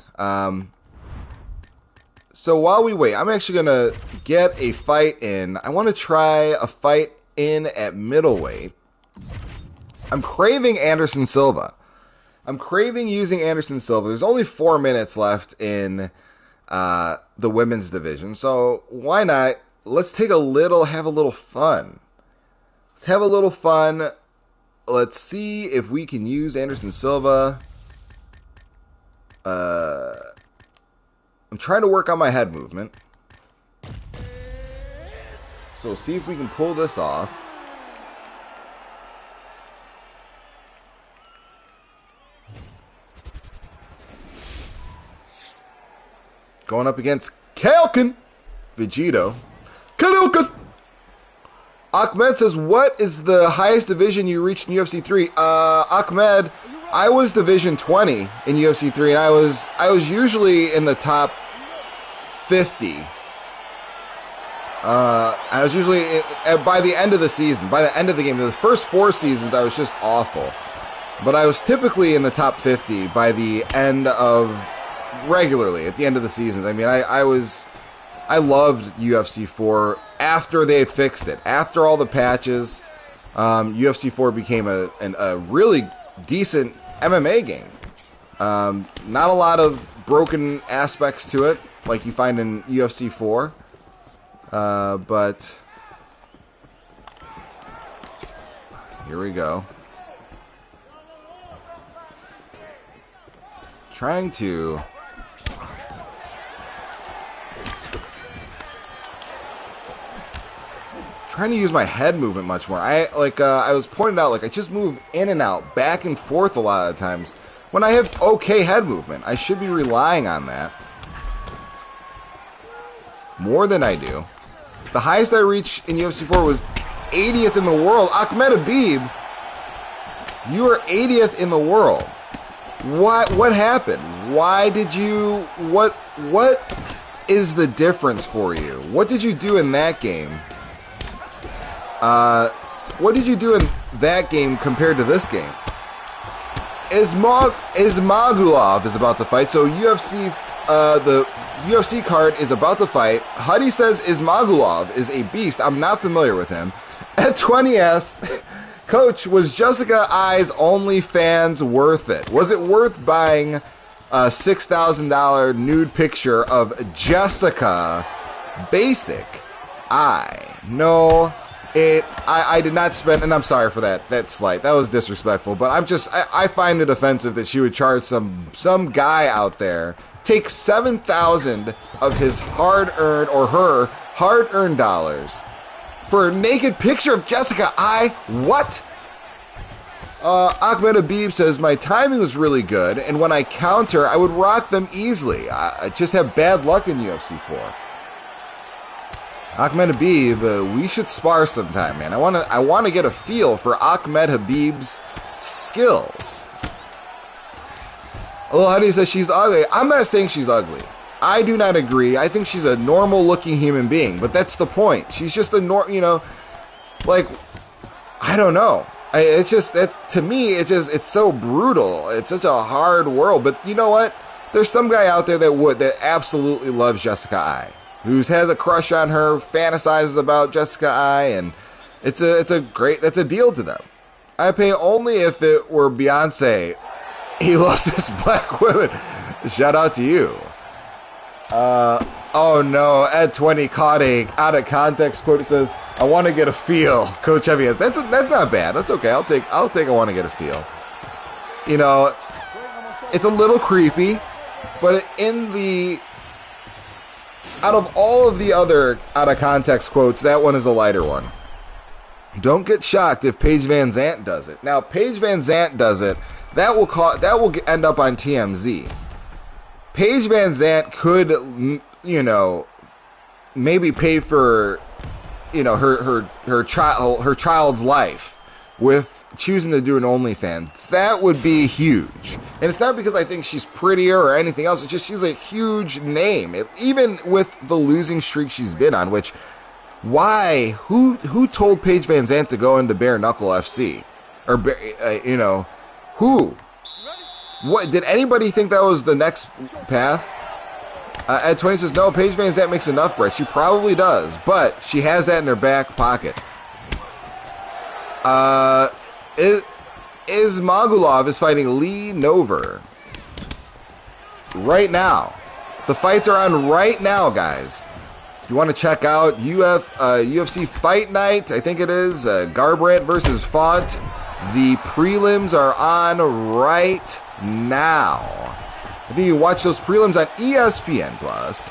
So while we wait, I'm actually going to get a fight in. I want to try a fight in at middleweight. I'm craving Anderson Silva. I'm craving using Anderson Silva. There's only 4 minutes left in the women's division. So why not? Let's have a little fun. Let's have a little fun. Let's see if we can use Anderson Silva. I'm trying to work on my head movement. So see if we can pull this off. Going up against Kalkin. Vegito. Kalkin. Ahmed says, what is the highest division you reached in UFC 3? Ahmed, I was Division 20 in UFC 3, and I was usually in the top 50. I was usually, by the end of the season, by the end of the game, the first 4 seasons, I was just awful. But I was typically in the top 50 by the end of, regularly, at the end of the seasons. I mean, I loved UFC 4 after they had fixed it. After all the patches, UFC 4 became a really decent MMA game. Not a lot of broken aspects to it, like you find in UFC 4. But here we go. Trying to use my head movement much more. I was pointing out, I just move in and out, back and forth a lot of times. When I have okay head movement, I should be relying on that more than I do. The highest I reached in UFC 4 was 80th in the world. Ahmed Habib, you are 80th in the world. What happened? Why did you... What is the difference for you? What did you do in that game? What did you do in that game compared to this game? Ismagulov is about to fight, so the UFC card is about to fight. Huddy says Ismagulov is a beast. I'm not familiar with him. At 20 asks, Coach, was Jessica I's OnlyFans worth it? Was it worth buying a $6,000 nude picture of Jessica Basic I? No, I did not spend, and I'm sorry for that slight. That was disrespectful, but I find it offensive that she would charge some guy out there, take 7,000 of his hard-earned, or her hard-earned dollars for a naked picture of Jessica I. What? Ahmed Habib says, my timing was really good, and when I counter, I would rock them easily. I just have bad luck in UFC 4. Ahmed Habib, we should spar sometime, man. I want to get a feel for Ahmed Habib's skills. Little Honey says she's ugly. I'm not saying she's ugly. I do not agree. I think she's a normal-looking human being, but that's the point. She's just a like, I don't know. It's just, to me, it's so brutal. It's such a hard world. But you know what? There's some guy out there that absolutely loves Jessica I, who's has a crush on her, fantasizes about Jessica I, and that's a deal to them. I pay only if it were Beyonce. He loves his black women. Shout out to you. Oh no, Ed 20 caught a out of context quote. It says, I want to get a feel, Coach Heavy. That's not bad. That's okay. I'll take I want to get a feel. You know, it's a little creepy, but out of all of the other out of context quotes, that one is a lighter one. Don't get shocked if Paige Van Zandt does it. Now, Paige Van Zandt does it. That will end up on TMZ. Paige Van Zandt could, maybe pay for, her child's life with choosing to do an OnlyFans. That would be huge. And it's not because I think she's prettier or anything else. It's just she's a huge name. Even with the losing streak she's been on, which, why? Who told Paige Van Zandt to go into Bare Knuckle FC? Or, who? What, did anybody think that was the next path? Ed 20 says, no, Paige Van Zandt makes enough bread. She probably does, but she has that in her back pocket. Ismagulov is fighting Lee Nover right now. The fights are on right now, guys. If you want to check out UFC Fight Night, I think it is, Garbrandt versus Font. The prelims are on right now. I think you watch those prelims on ESPN Plus.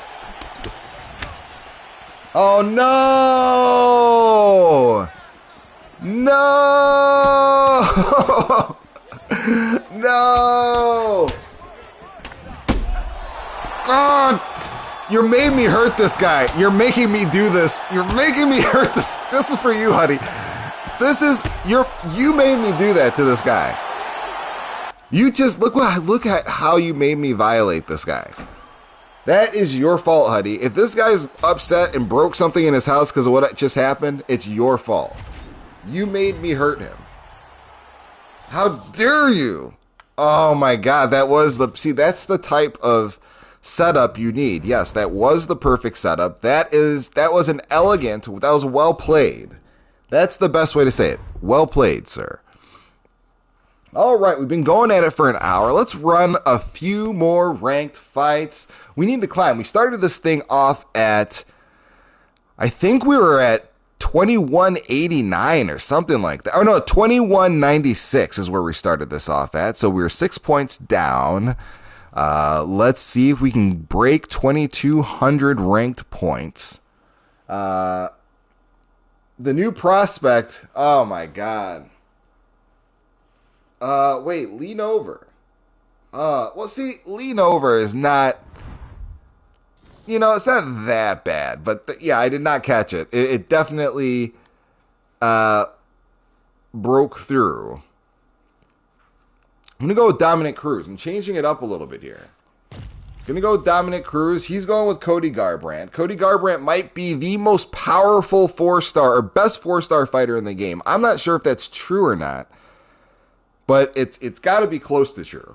Oh no! No! No! God! You made me hurt this guy. You're making me do this. You're making me hurt this. This is for you, honey. You made me do that to this guy. You just look at how you made me violate this guy. That is your fault, honey. If this guy's upset and broke something in his house because of what just happened, it's your fault. You made me hurt him. How dare you? Oh my God, that's the type of setup you need. Yes, that was the perfect setup. That was an elegant, that was well played. That's the best way to say it. Well played, sir. All right, we've been going at it for an hour. Let's run a few more ranked fights. We need to climb. We started this thing off at, I think we were at 2189 or something like that. Oh no, 2196 is where we started this off at. So we were 6 points down. Let's see if we can break 2,200 ranked points. The new prospect. Oh my God. Wait, lean over. Well, see, lean over is not, it's not that bad, but yeah, I did not catch it. It definitely, broke through. I'm going to go with Dominic Cruz. I'm changing it up a little bit here. Going to go with Dominic Cruz. He's going with Cody Garbrandt. Cody Garbrandt might be the most powerful 4-star or best 4-star fighter in the game. I'm not sure if that's true or not, but it's got to be close to true.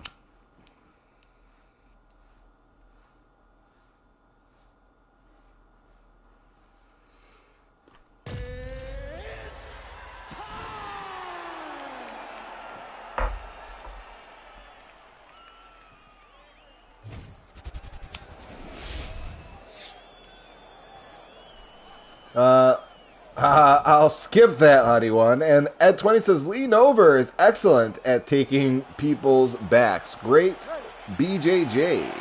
I'll skip that, Huddy One. And Ed20 says, lean over is excellent at taking people's backs. Great BJJ.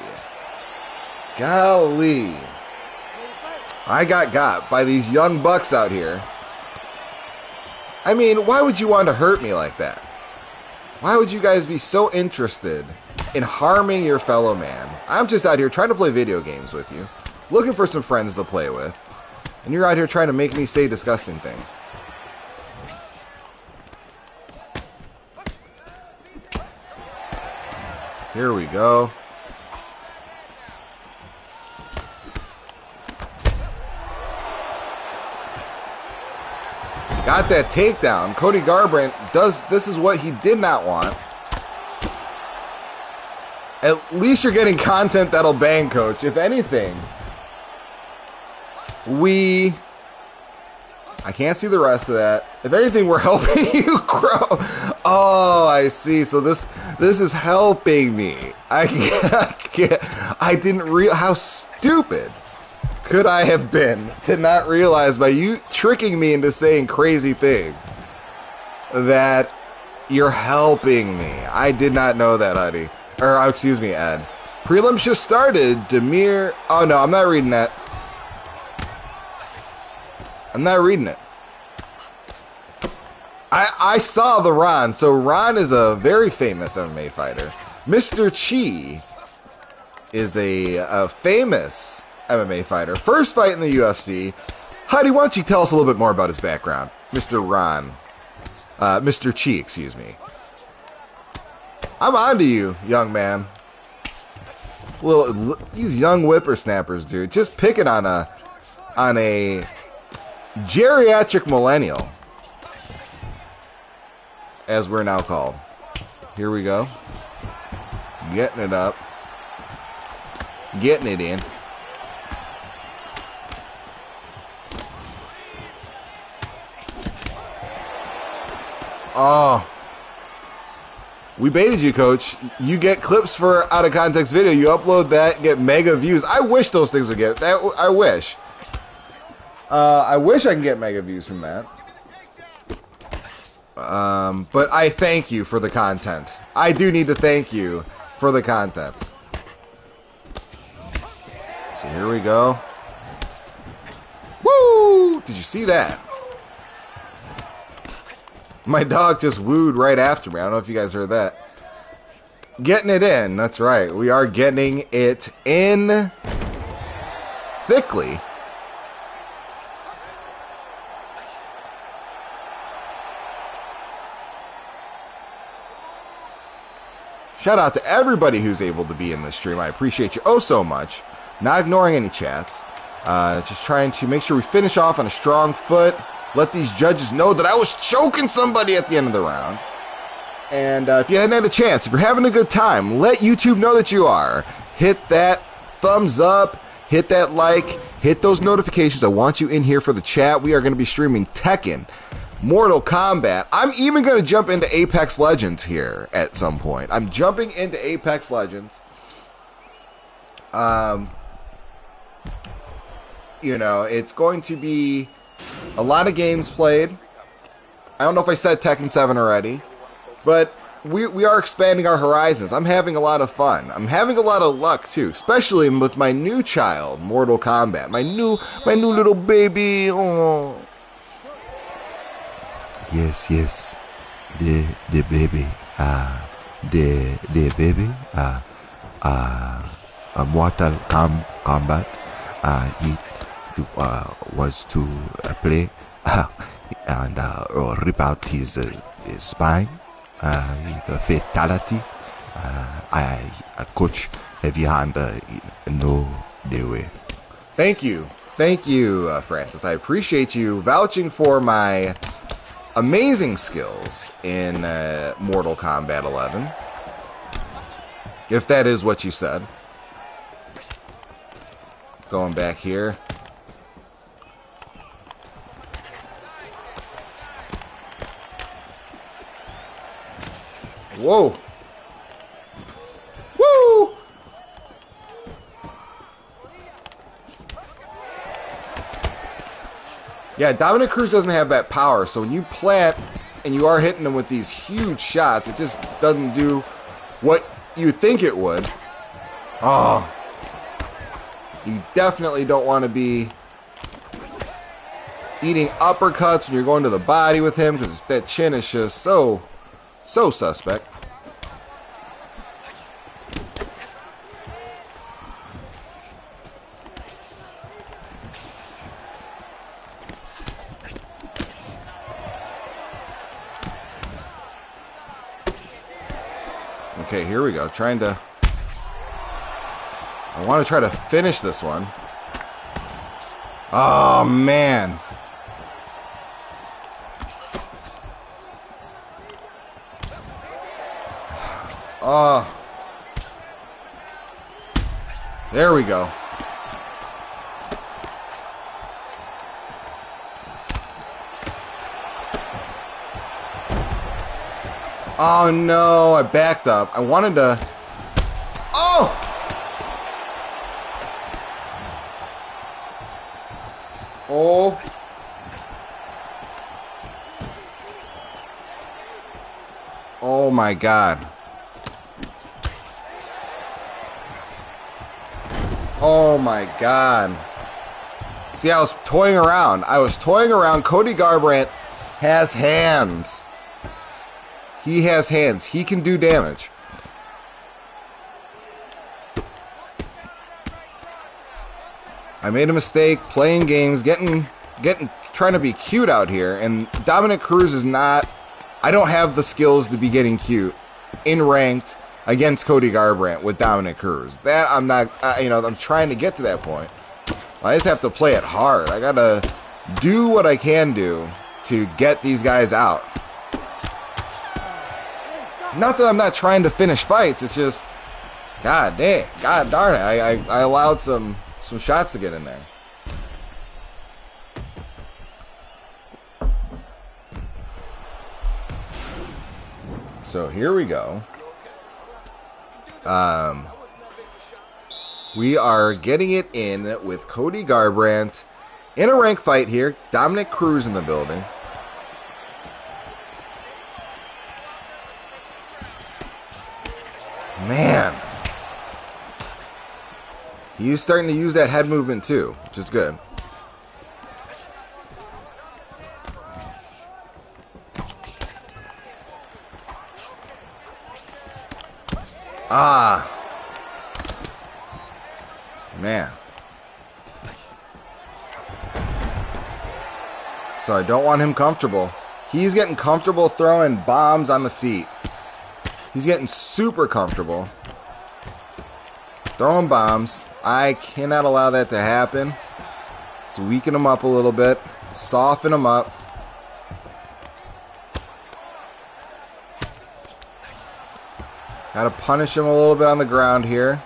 Golly. I got by these young bucks out here. I mean, why would you want to hurt me like that? Why would you guys be so interested in harming your fellow man? I'm just out here trying to play video games with you, looking for some friends to play with, and you're out here trying to make me say disgusting things. Here we go. Got that takedown. Cody Garbrandt does, this is what he did not want. At least you're getting content that'll bang, Coach. If anything, I can't see the rest of that. If anything, we're helping you grow. Oh, I see. So this is helping me. I didn't realize how stupid could I have been to not realize by you tricking me into saying crazy things that you're helping me. I did not know that, honey. Or, excuse me, Ed. Prelims just started. Demir. Oh, no, I'm not reading that. I'm not reading it. I saw the Ron. So Ron is a very famous MMA fighter. Mr. Chi is a famous MMA fighter. First fight in the UFC. Heidi, why don't you tell us a little bit more about his background? Mr. Ron. Mr. Chi, excuse me. I'm on to you, young man. These young whippersnappers, dude. Just picking on a geriatric millennial, as we're now called. Here we go. Getting it up. Getting it in. Oh. We baited you, Coach. You get clips for out of context video. You upload that, get mega views. I wish those things would get that. I wish. I wish I can get mega views from that. But I thank you for the content. I do need to thank you for the content. So here we go. Woo! Did you see that? My dog just wooed right after me. I don't know if you guys heard that. Getting it in. That's right. We are getting it in thickly. Shout out to everybody who's able to be in this stream. I appreciate you oh so much. Not ignoring any chats. Just trying to make sure we finish off on a strong foot. Let these judges know that I was choking somebody at the end of the round. And if you hadn't had a chance, if you're having a good time, let YouTube know that you are. Hit that thumbs up, hit that like, hit those notifications. I want you in here for the chat. We are going to be streaming Tekken, Mortal Kombat. I'm even going to jump into Apex Legends here at some point. I'm jumping into Apex Legends. You know, it's going to be a lot of games played. I don't know if I said Tekken 7 already, but we are expanding our horizons. I'm having a lot of fun. I'm having a lot of luck too, especially with my new child, Mortal Kombat. My new little baby. Oh. Yes, the baby. The baby. Mortal Kombat. He was to play and rip out his spine. Fatality. I coach heavy hand. No, the way. Thank you, Francis. I appreciate you vouching for my amazing skills in Mortal Kombat 11. If that is what you said. Going back here. Whoa. Woo! Yeah, Dominic Cruz doesn't have that power, so when you plant and you are hitting him with these huge shots, it just doesn't do what you think it would. Oh. You definitely don't want to be eating uppercuts when you're going to the body with him, because that chin is just so suspect. Okay, here we go. I want to try to finish this one. Oh, man. Oh. There we go. Oh, no. I backed up. I wanted to... Oh! Oh. Oh, my God. Oh, my God. See, I was toying around. Cody Garbrandt has hands. He has hands. He can do damage. I made a mistake playing games, trying to be cute out here, and Dominic Cruz is not... I don't have the skills to be getting cute in ranked against Cody Garbrandt with Dominic Cruz. That I'm not, I'm trying to get to that point. I just have to play it hard. I gotta do what I can do to get these guys out. Not that I'm not trying to finish fights, it's just, God darn it, I allowed some shots to get in there. So here we go. We are getting it in with Cody Garbrandt in a ranked fight here. Dominic Cruz in the building. Man. He's starting to use that head movement too, which is good. Ah. Man. So I don't want him comfortable. He's getting comfortable throwing bombs on the feet. He's getting super comfortable throwing bombs. I cannot allow that to happen. Let's weaken him up a little bit. Soften him up. Gotta punish him a little bit on the ground here.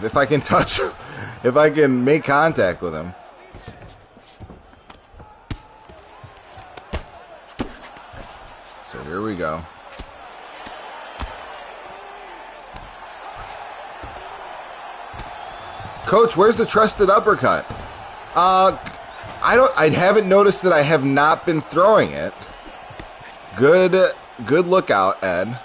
If I can touch him, if I can make contact with him. So here we go. Coach, where's the trusted uppercut? I haven't noticed that I have not been throwing it. Good lookout, Ed.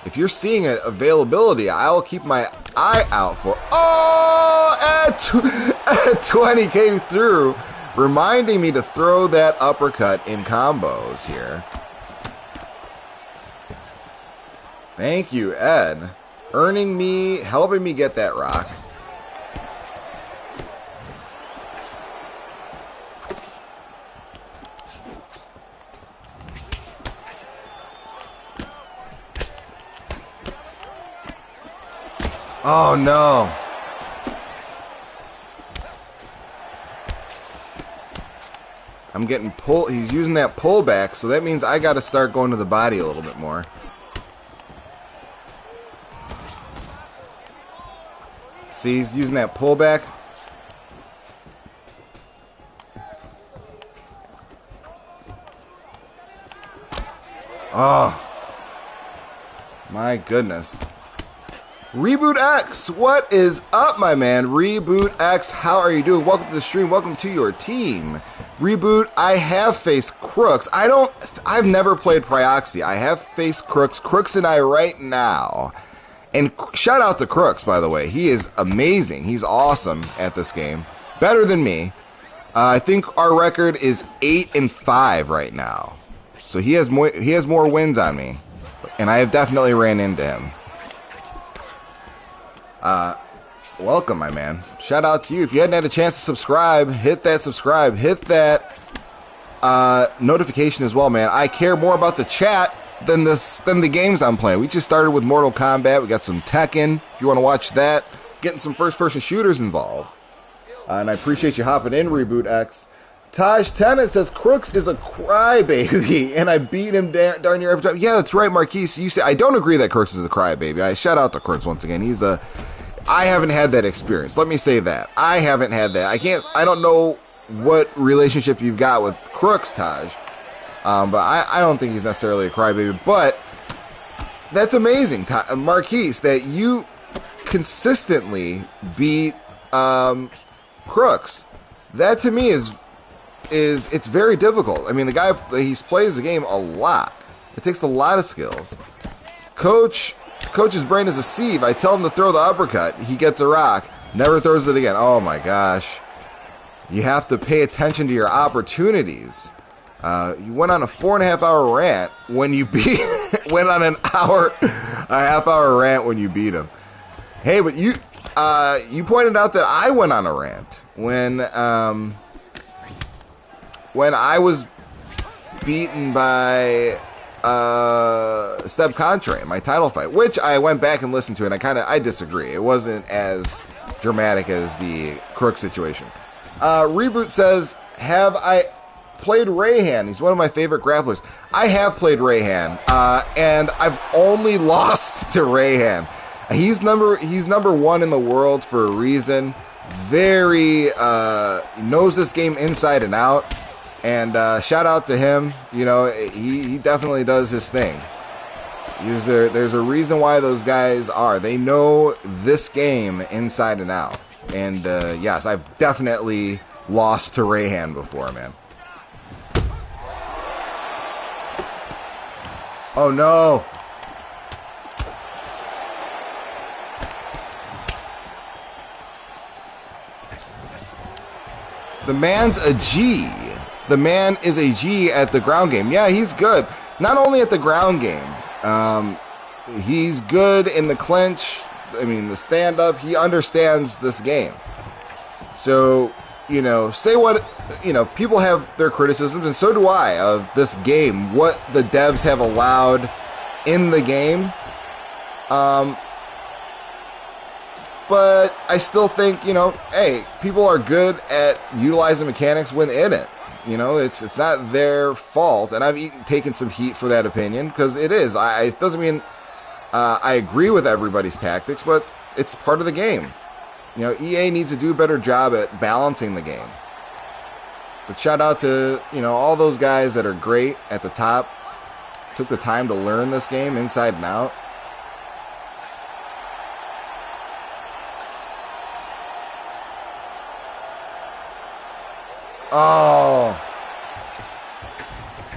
If you're seeing it availability, I'll keep my eye out for. Oh, Ed 20 came through, reminding me to throw that uppercut in combos here. Thank you, Ed. Helping me get that rock. Oh, no. I'm getting pulled. He's using that pullback, so that means I got to start going to the body a little bit more. See, he's using that pullback. Oh. My goodness. Reboot X, what is up, my man? Reboot X, how are you doing? Welcome to the stream. Welcome to your team. Reboot, I have faced Crooks. I've never played Prioxy. I have faced Crooks. Crooks and I right now. And shout out to Crooks, by the way. He is amazing. He's awesome at this game. Better than me. I think our record is 8-5 right now. So he has more wins on me. And I have definitely ran into him. Welcome, my man. Shout out to you. If you hadn't had a chance to subscribe, hit that subscribe. Hit that notification as well, man. I care more about the chat than the games I'm playing. We just started with Mortal Kombat. We got some Tekken. If you want to watch that, getting some first-person shooters involved. And I appreciate you hopping in, Reboot X. Taj Tennant says Crooks is a crybaby, and I beat him darn near every time. Yeah, that's right, Marquise. You say I don't agree that Crooks is a crybaby. I shout out to Crooks once again. I haven't had that experience. Let me say that I haven't had that. I don't know what relationship you've got with Crooks, Taj, but I don't think he's necessarily a crybaby. But that's amazing, Marquise, that you consistently beat Crooks. That to me is it's very difficult. I mean, the guy, he plays the game a lot. It takes a lot of skills. Coach's brain is a sieve. I tell him to throw the uppercut. He gets a rock. Never throws it again. Oh my gosh. You have to pay attention to your opportunities. You went on a 4.5-hour rant when you went on a half-hour rant when you beat him. Hey, but you pointed out that I went on a rant when I was beaten by Seb Contre in my title fight, which I went back and listened to, and I disagree. It wasn't as dramatic as the Crook situation. Reboot says, have I played Rayhan? He's one of my favorite grapplers. I have played Rayhan, and I've only lost to Rayhan. He's number one in the world for a reason. Very knows this game inside and out. And shout out to him. You know, he definitely does his thing. There's a reason why those guys are. They know this game inside and out. And yes, I've definitely lost to Rayhan before, man. Oh no. The man's a G. The man is a G at the ground game. Yeah, he's good. Not only at the ground game, he's good in the clinch. I mean, the stand-up. He understands this game. So, you know, say what, you know, people have their criticisms, and so do I, of this game, what the devs have allowed in the game. But I still think, you know, hey, people are good at utilizing mechanics within it. You know, it's not their fault, and I've taken some heat for that opinion, because it is. It doesn't mean I agree with everybody's tactics, but it's part of the game. You know, EA needs to do a better job at balancing the game. But shout out to, you know, all those guys that are great at the top, took the time to learn this game inside and out. Oh,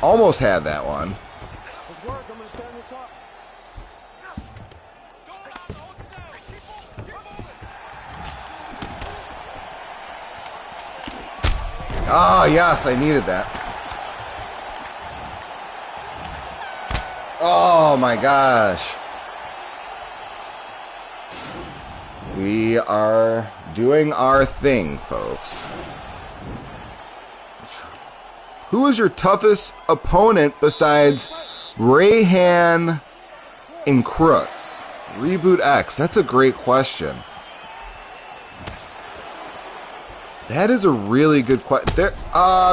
almost had that one. Oh, yes, I needed that. Oh, my gosh. We are doing our thing, folks. Who is your toughest opponent besides Rayhan and Crooks? Reboot X. That's a great question. That is a really good question.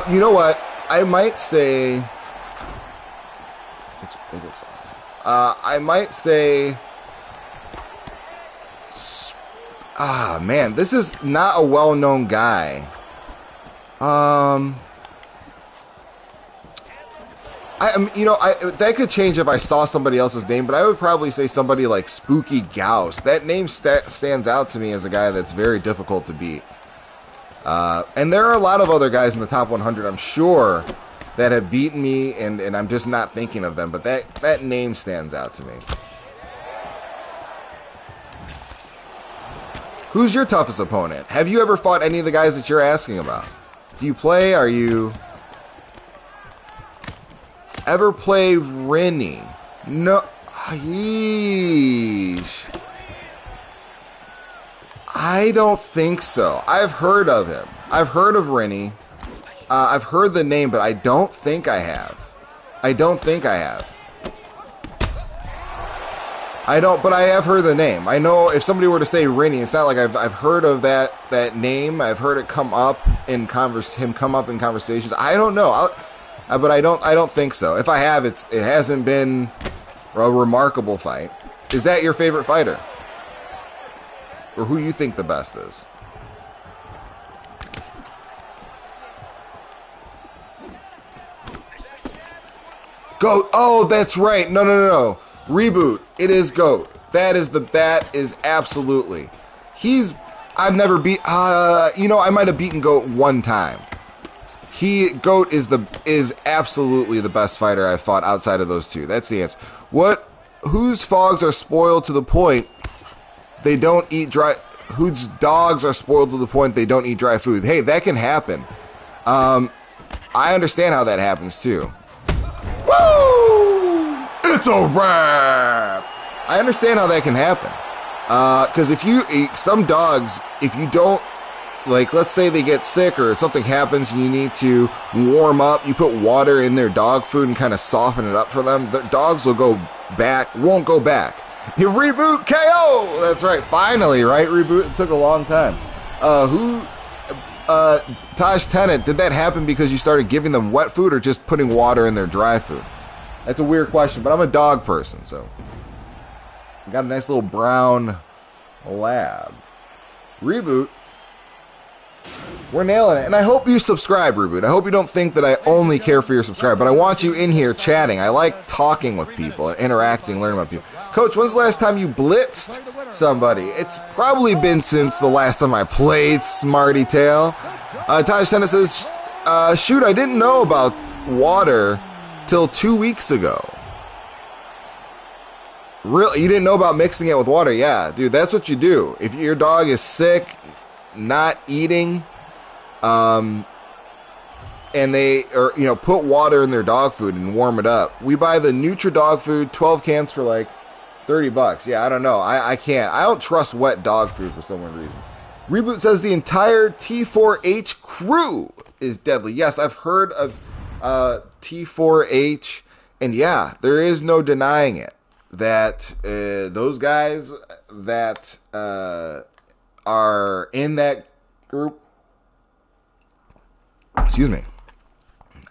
You know what? I might say. It looks awesome. I might say. Man, this is not a well-known guy. That could change if I saw somebody else's name, but I would probably say somebody like Spooky Gauss. That name stands out to me as a guy that's very difficult to beat. And there are a lot of other guys in the top 100, I'm sure, that have beaten me, and I'm just not thinking of them, but that name stands out to me. Who's your toughest opponent? Have you ever fought any of the guys that you're asking about? Do you play? Are you... Ever play Rennie? No. Yeesh. I don't think so. I've heard of him. I've heard of Rennie. I've heard the name, but I don't think I have. But I have heard the name. I know if somebody were to say Rennie, it's not like I've heard of that name. I've heard it come up in conversations. I don't know. But I don't think so. If I have, it hasn't been a remarkable fight. Is that your favorite fighter? Or who you think the best is? Goat. Oh, that's right. No. Reboot. It is Goat. That is absolutely. I've never beat. I might have beaten Goat one time. Goat is absolutely the best fighter I've fought outside of those two. That's the answer. Whose fogs are spoiled to the point they don't eat dry? Whose dogs are spoiled to the point they don't eat dry food? Hey, that can happen. I understand how that happens too. Woo! It's a wrap. I understand how that can happen. Because some dogs, if you don't, like, let's say they get sick or something happens and you need to warm up, you put water in their dog food and kind of soften it up for them, the dogs won't go back. You reboot KO! That's right, finally, right? Reboot, it took a long time. Taj Tennant, did that happen because you started giving them wet food or just putting water in their dry food? That's a weird question, but I'm a dog person, so. I got a nice little brown lab. Reboot. We're nailing it. And I hope you subscribe, Reboot. I hope you don't think that I only care for your subscribe, but I want you in here chatting. I like talking with people and interacting, learning about people. Coach, when's the last time you blitzed somebody? It's probably been since the last time I played, Smarty Tail. Taj Tennis says, shoot, I didn't know about water till 2 weeks ago. Really? You didn't know about mixing it with water? Yeah, dude, that's what you do. If your dog is sick, not eating, and they put water in their dog food and warm it up. We buy the Nutra dog food, 12 cans for like $30. Yeah, I don't know. I can't. I don't trust wet dog food for some reason. Reboot says the entire T4H crew is deadly. Yes, I've heard of T4H, and yeah, there is no denying it that those guys that are in that group, excuse me,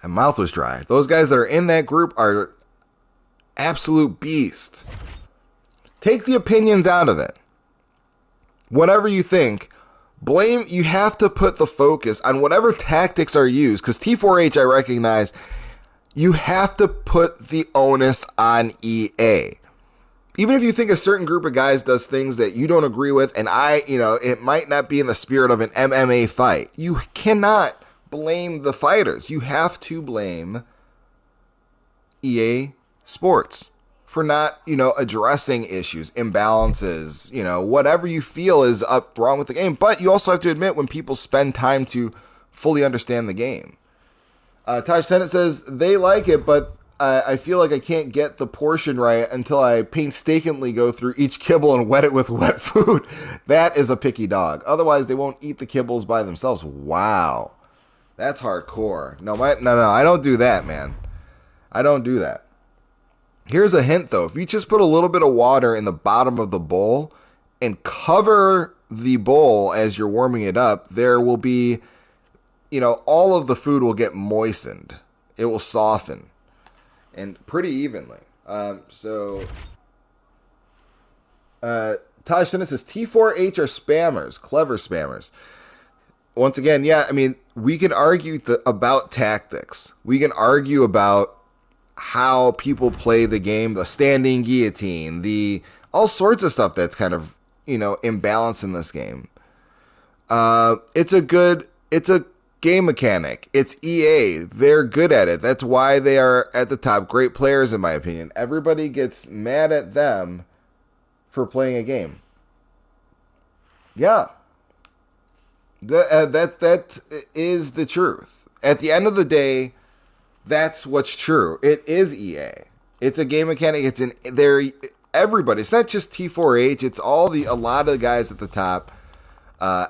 my mouth was dry. Those guys that are in that group are absolute beasts. Take the opinions out of it. Whatever you think, you have to put the focus on whatever tactics are used, because T4H, I recognize, you have to put the onus on EA. Even if you think a certain group of guys does things that you don't agree with, and it might not be in the spirit of an MMA fight, you cannot blame the fighters. You have to blame EA Sports for not, addressing issues, imbalances, whatever you feel is wrong with the game. But you also have to admit when people spend time to fully understand the game. Taj Tennant says they like it, but I feel like I can't get the portion right until I painstakingly go through each kibble and wet it with wet food. That is a picky dog. Otherwise, they won't eat the kibbles by themselves. Wow. That's hardcore. No, I don't do that, man. I don't do that. Here's a hint, though. If you just put a little bit of water in the bottom of the bowl and cover the bowl as you're warming it up, there will be, all of the food will get moistened. It will soften. And pretty evenly. Taj Tennis says T4H are spammers, clever spammers. Once again, yeah, we can argue about tactics. We can argue about how people play the game, the standing guillotine, the all sorts of stuff that's kind of, imbalanced in this game. It's a game mechanic. It's EA. They're good at it. That's why they are at the top. Great players, in my opinion. Everybody gets mad at them for playing a game. Yeah. That is the truth. At the end of the day, that's what's true. It is EA. It's a game mechanic. It's everybody. It's not just T4H. It's a lot of the guys at the top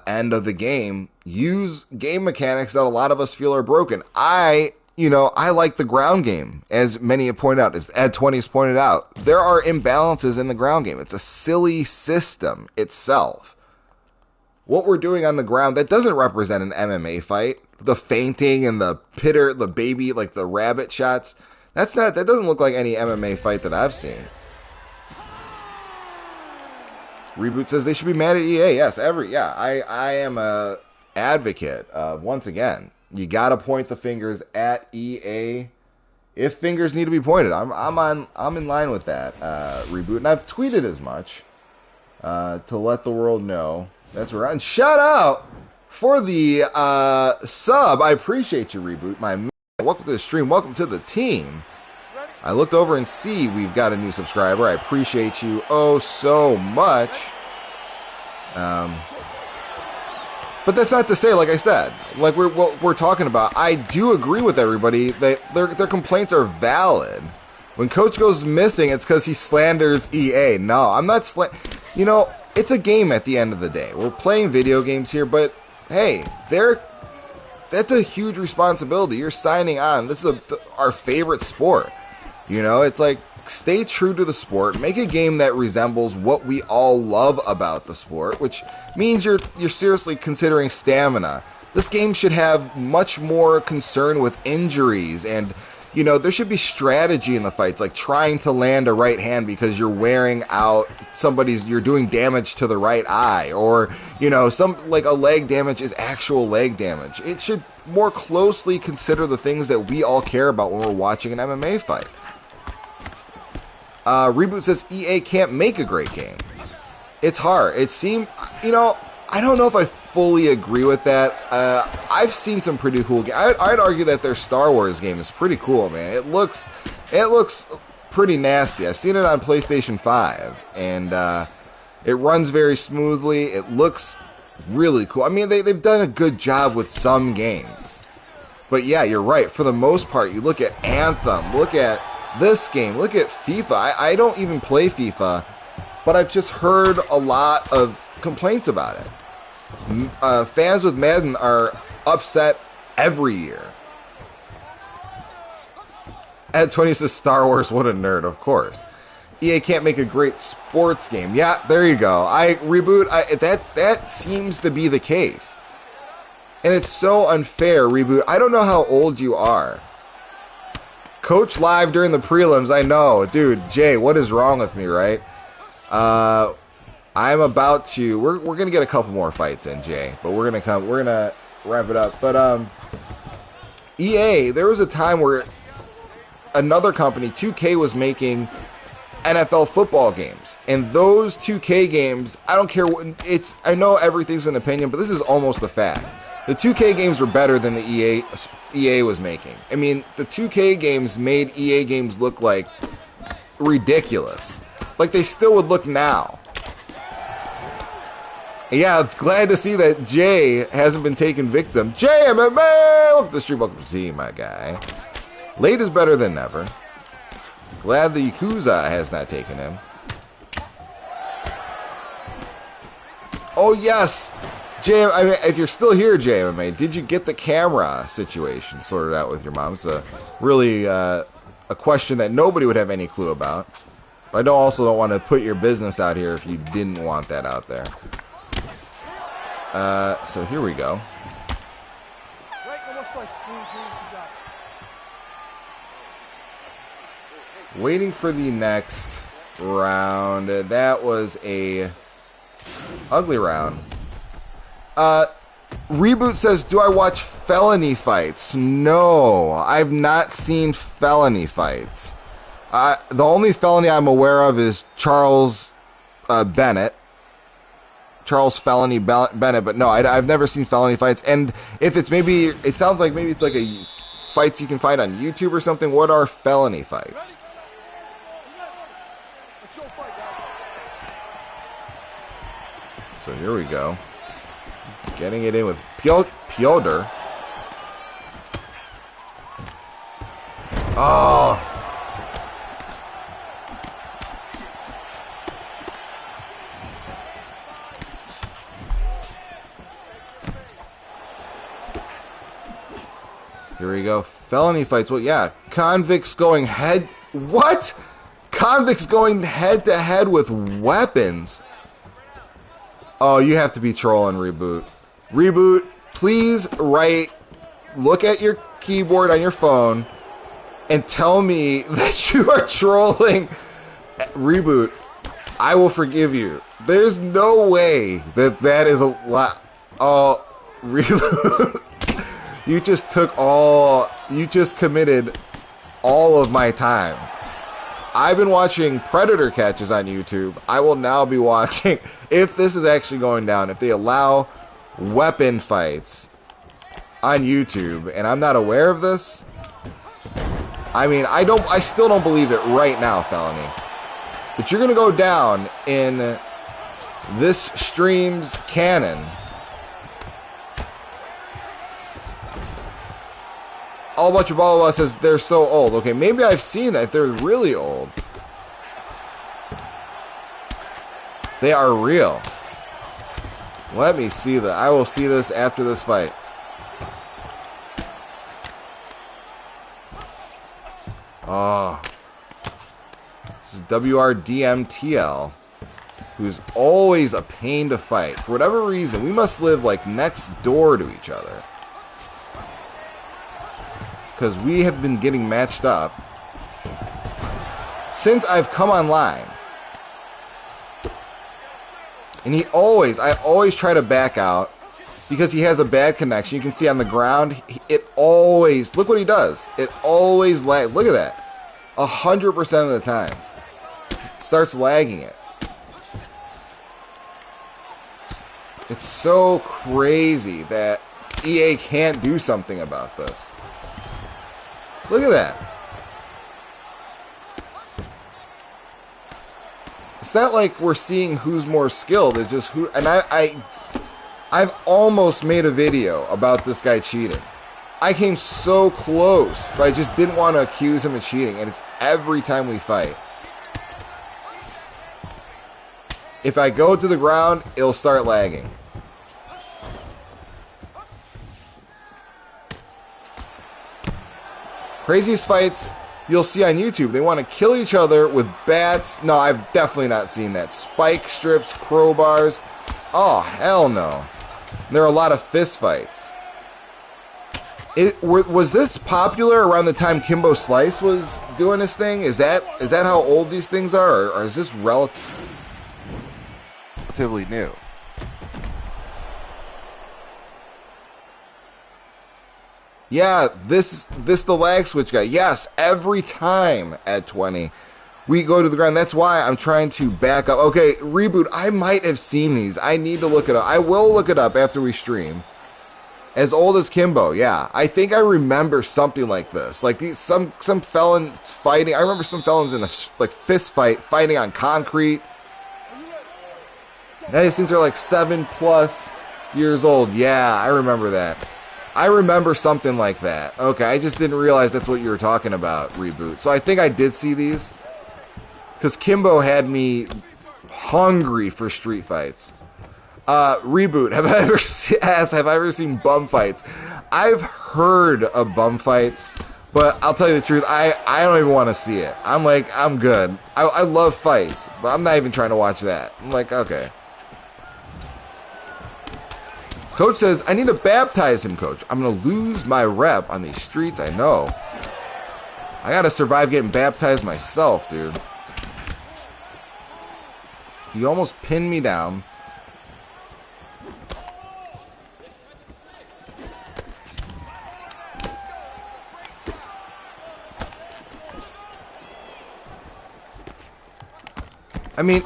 end of the game use game mechanics that a lot of us feel are broken. I like the ground game, as many have pointed out, as Ed20 has pointed out. There are imbalances in the ground game. It's a silly system itself. What we're doing on the ground, that doesn't represent an MMA fight. The feinting and the pitter, the baby, like the rabbit shots, that doesn't look like any MMA fight that I've seen. Reboot says they should be mad at EA. Yes, I am a advocate of, once again, you got to point the fingers at EA if fingers need to be pointed. I'm in line with that, Reboot, and I've tweeted as much to let the world know. That's right. And shout out for the sub. I appreciate you, Reboot. My man. Welcome to the stream. Welcome to the team. I looked over and see we've got a new subscriber. I appreciate you so much. But that's not to say, like I said, like we're talking about, I do agree with everybody that their complaints are valid. When Coach goes missing, it's because he slanders EA. No, I'm not it's a game at the end of the day. We're playing video games here, but hey, that's a huge responsibility. You're signing on. This is our favorite sport. It's like, stay true to the sport. Make a game that resembles what we all love about the sport, which means you're seriously considering stamina. This game should have much more concern with injuries, and there should be strategy in the fights, like trying to land a right hand because you're wearing out you're doing damage to the right eye, or a leg damage is actual leg damage. It should more closely consider the things that we all care about when we're watching an MMA fight. Reboot says EA can't make a great game. It's hard. It seemed, I don't know if I fully agree with that. I've seen some pretty cool games. I'd argue that their Star Wars game is pretty cool, man. It looks pretty nasty. I've seen it on PlayStation 5, and it runs very smoothly. It looks really cool. I mean, they've done a good job with some games. But yeah, you're right. For the most part, you look at Anthem, look at this game, look at FIFA. I don't even play FIFA, but I've just heard a lot of complaints about it. Fans with Madden are upset every year. Ed20 says Star Wars, what a nerd, of course. EA can't make a great sports game. Yeah, there you go. That seems to be the case. And it's so unfair, Reboot. I don't know how old you are. Coach live during the prelims, I know. Dude, Jay, what is wrong with me, right? I'm about to, we're going to get a couple more fights in, Jay, but we're going to wrap it up. But EA, there was a time where another company, 2K, was making NFL football games. And those 2K games, I don't care what, I know everything's an opinion, but this is almost a fact. The 2K games were better than the EA was making. I mean, the 2K games made EA games look like ridiculous. Like they still would look now. Yeah, glad to see that Jay hasn't been taken victim. Jay MMA! Welcome to the stream, welcome to the team, my guy. Late is better than never. Glad the Yakuza has not taken him. Oh, yes! Jay, I mean, if you're still here, JMMA, did you get the camera situation sorted out with your mom? It's really a question that nobody would have any clue about. But I also don't want to put your business out here if you didn't want that out there. So here we go. Waiting for the next round. That was a ugly round. Reboot says, do I watch felony fights? No, I've not seen felony fights. The only felony I'm aware of is Charles Bennett. Charles Felony Bennett, but no, I've never seen felony fights. And if it's maybe, it sounds like maybe it's like a fights you can find on YouTube or something. What are felony fights? So here we go. Getting it in with Piotr. Oh. Here we go. Felony fights. Well, yeah. Convicts going head... What? Convicts going head-to-head with weapons. Oh, you have to be trolling, Reboot. Reboot, please look at your keyboard on your phone and tell me that you are trolling. Reboot, I will forgive you. There's no way that is a lot. Oh, Reboot. You just committed all of my time. I've been watching Predator catches on YouTube. I will now be watching, if this is actually going down, if they allow weapon fights on YouTube, and I'm not aware of this. I mean, I still don't believe it right now, Felony. But you're gonna go down in this stream's canon. All About Your Blah Blah Blah says they're so old. Okay, maybe I've seen that if they're really old. They are real. Let me see that. I will see this after this fight. Oh. This is WRDMTL, who's always a pain to fight. For whatever reason, we must live like next door to each other. Because we have been getting matched up since I've come online. And I always try to back out because he has a bad connection. You can see on the ground, it always, look what he does. It always lags. Look at that. 100% of the time. Starts lagging it. It's so crazy that EA can't do something about this. Look at that. It's not like we're seeing who's more skilled. It's just who. And I've almost made a video about this guy cheating. I came so close, but I just didn't want to accuse him of cheating. And it's every time we fight. If I go to the ground, it'll start lagging. Craziest fights you'll see on YouTube. They want to kill each other with bats. No, I've definitely not seen that. Spike strips, crowbars. Oh, hell no. There are a lot of fist fights. Was this popular around the time Kimbo Slice was doing his thing? Is that how old these things are? Or is this relatively new? Yeah, this the lag switch guy. Yes, every time at 20 we go to the ground. That's why I'm trying to back up. Okay, Reboot, I might have seen these. I need to look it up. I will look it up after we stream. As old as Kimbo, yeah. I think I remember something like this. Like these some felons fighting. I remember some felons in a fist fight fighting on concrete. Now these things are like 7+ years old. Yeah, I remember that. I remember something like that. Okay, I just didn't realize that's what you were talking about, Reboot. So I think I did see these. Because Kimbo had me hungry for street fights. Reboot, have I ever seen bum fights? I've heard of bum fights, but I'll tell you the truth, I don't even want to see it. I'm like, I'm good. I love fights, but I'm not even trying to watch that. I'm like, okay. Coach says, I need to baptize him, Coach. I'm going to lose my rep on these streets, I know. I got to survive getting baptized myself, dude. He almost pinned me down. I mean,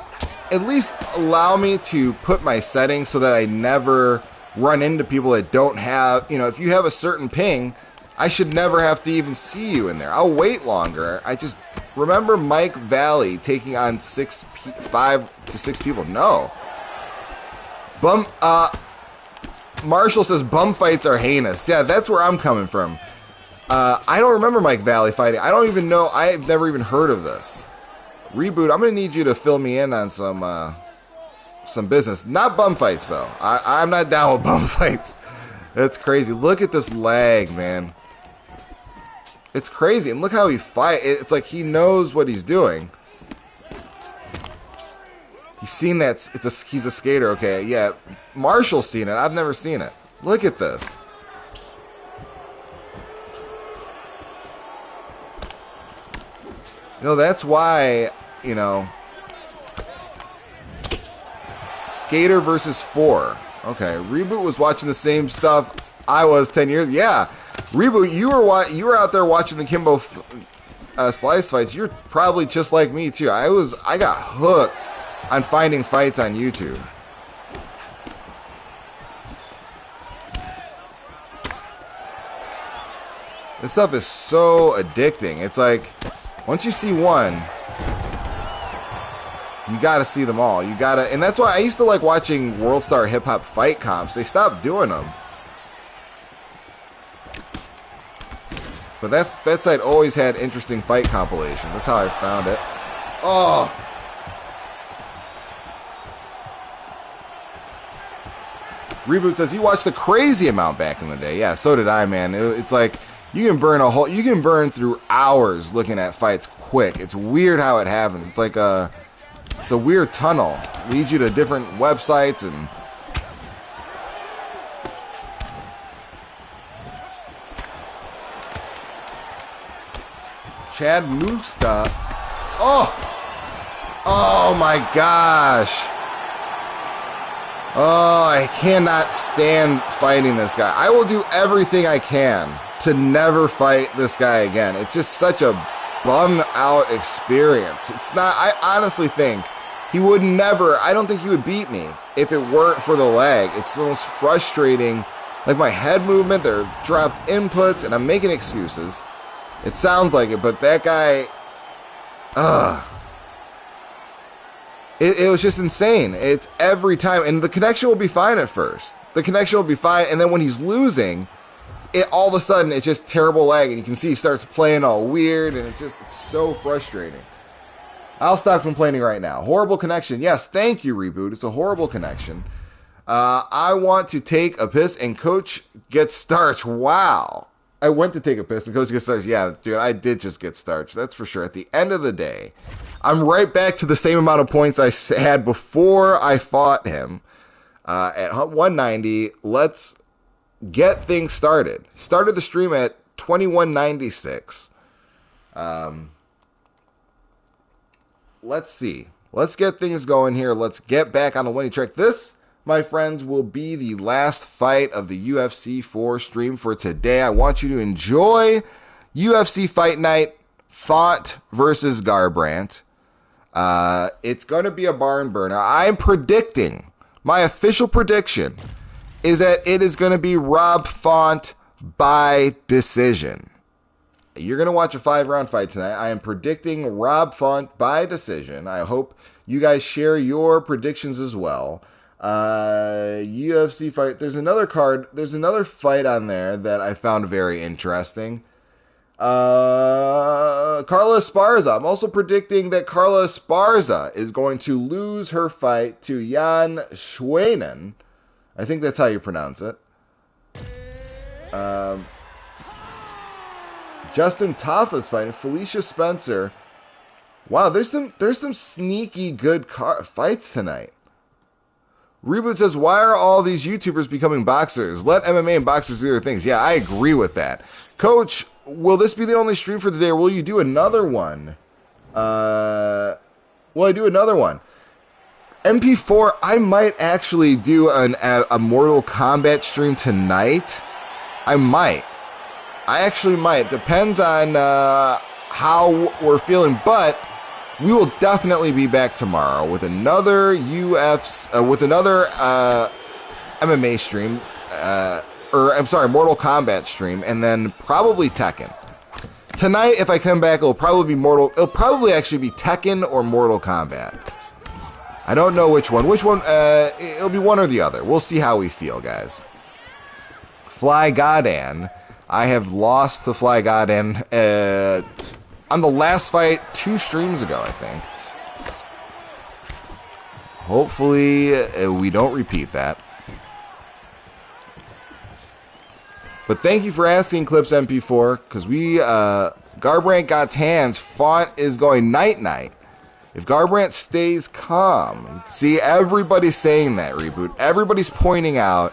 at least allow me to put my settings so that I never run into people that don't have, if you have a certain ping, I should never have to even see you in there. I'll wait longer. I just remember Mike Valley taking on 5 to 6 people. No. Marshall says bum fights are heinous. Yeah, that's where I'm coming from. I don't remember Mike Valley fighting. I don't even know. I've never even heard of this. Reboot, I'm going to need you to fill me in on some business. Not bum fights, though. I'm not down with bum fights. That's crazy. Look at this lag, man. It's crazy. And look how he fights. It's like he knows what he's doing. He's seen that. He's a skater. Okay, yeah. Marshall's seen it. I've never seen it. Look at this. That's why, Skater versus 4. Okay, Reboot was watching the same stuff I was 10 years. Yeah, Reboot, you were out there watching the Kimbo Slice fights. You're probably just like me too. I got hooked on finding fights on YouTube. This stuff is so addicting. It's like once you see one, you gotta see them all. And that's why I used to like watching World Star Hip Hop fight comps. They stopped doing them. But that site always had interesting fight compilations. That's how I found it. Oh! Reboot says, you watched the crazy amount back in the day. Yeah, so did I, man. It's like you can burn through hours looking at fights quick. It's weird how it happens. It's like it's a weird tunnel. Leads you to different websites and Chad Musta. Oh my gosh. Oh, I cannot stand fighting this guy. I will do everything I can to never fight this guy again. It's just such a bum out experience. It's not, I honestly think he would never, I don't think he would beat me if it weren't for the lag. It's the most frustrating, like my head movement, they're dropped inputs, and I'm making excuses. It sounds like it, but that guy, it was just insane. It's every time, and the connection will be fine at first. The connection will be fine, and then when he's losing, all of a sudden it's just terrible lag, and you can see he starts playing all weird, and it's so frustrating. I'll stop complaining right now. Horrible connection. Yes, thank you, Reboot. It's a horrible connection. I want to take a piss, and Coach gets starched. Wow. I went to take a piss, and Coach gets starched. Yeah, dude, I did just get starched. That's for sure. At the end of the day, I'm right back to the same amount of points I had before I fought him at 190. Let's get things started. Started the stream at 2196. Let's see. Let's get things going here. Let's get back on the winning track. This, my friends, will be the last fight of the UFC 4 stream for today. I want you to enjoy UFC Fight Night, Font versus Garbrandt. It's going to be a barn burner. I'm predicting, my official prediction is that it is going to be Rob Font by decision. You're going to watch a 5-round fight tonight. I am predicting Rob Font by decision. I hope you guys share your predictions as well. UFC fight. There's another card. There's another fight on there that I found very interesting. Carla Esparza. I'm also predicting that Carla Esparza is going to lose her fight to Jan Schweinen. I think that's how you pronounce it. Justin Tafa's fighting Felicia Spencer. Wow, there's some sneaky good fights tonight. Reboot says, why are all these YouTubers becoming boxers? Let MMA and boxers do their things. Yeah, I agree with that. Coach, will this be the only stream for today, or will you do another one? Will I do another one? MP4, I might actually do a Mortal Kombat stream tonight. I might. I actually might. Depends on how we're feeling. But we will definitely be back tomorrow with another UFC, with another MMA stream, or I'm sorry, Mortal Kombat stream, and then probably Tekken. Tonight, if I come back, it'll probably actually be Tekken or Mortal Kombat. I don't know which one. It'll be one or the other. We'll see how we feel, guys. Fly Godan. I have lost to Fly Godan on the last fight 2 streams ago, I think. Hopefully, we don't repeat that. But thank you for asking, Clips MP4, because Garbrandt got hands. Font is going night-night. If Garbrandt stays calm, see, everybody's saying that, Reboot. Everybody's pointing out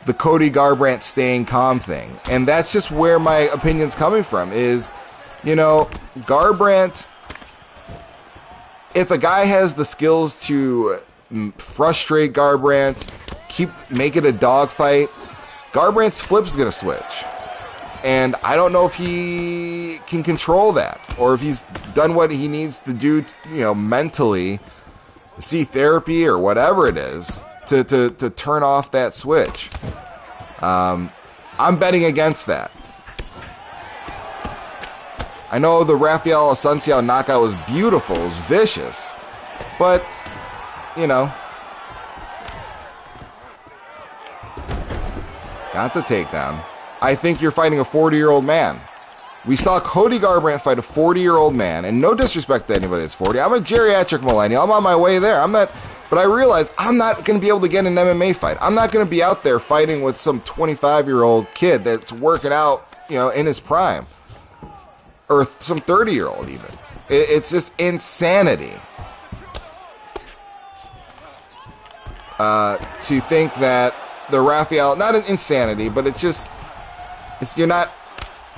the Cody Garbrandt staying calm thing. And that's just where my opinion's coming from, is, you know, Garbrandt, if a guy has the skills to frustrate Garbrandt, make it a dogfight, Garbrandt's flip is going to switch. And I don't know if he can control that, or if he's done what he needs to do, you know, mentally, see therapy or whatever it is, to turn off that switch. I'm betting against that. I know the Rafael Asuncion knockout was beautiful, it was vicious, but, you know, got the takedown. I think you're fighting a 40-year-old man. We saw Cody Garbrandt fight a 40-year-old man, and no disrespect to anybody that's 40. I'm a geriatric millennial. I'm on my way there. But I realize I'm not going to be able to get an MMA fight. I'm not going to be out there fighting with some 25-year-old kid that's working out, you know, in his prime, or some 30-year-old even. It's just insanity to think that the Rafael, not an insanity, but you're not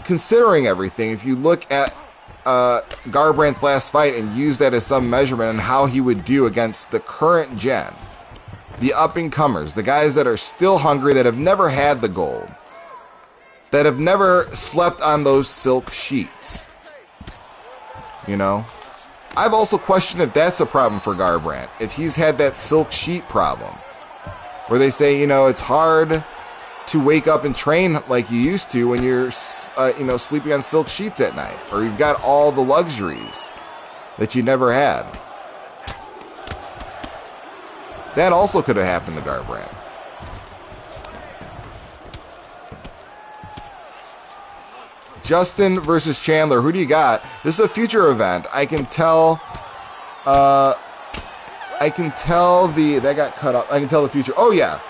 considering everything. If you look at Garbrandt's last fight and use that as some measurement on how he would do against the current gen, the up-and-comers, the guys that are still hungry, that have never had the gold, that have never slept on those silk sheets, you know? I've also questioned if that's a problem for Garbrandt, if he's had that silk sheet problem, where they say, you know, it's hard to wake up and train like you used to when you're, you know, sleeping on silk sheets at night, or you've got all the luxuries that you never had. That also could have happened to Garbrandt. Justin versus Chandler. Who do you got? This is a future event. I can tell. That got cut off. I can tell the future. Oh yeah.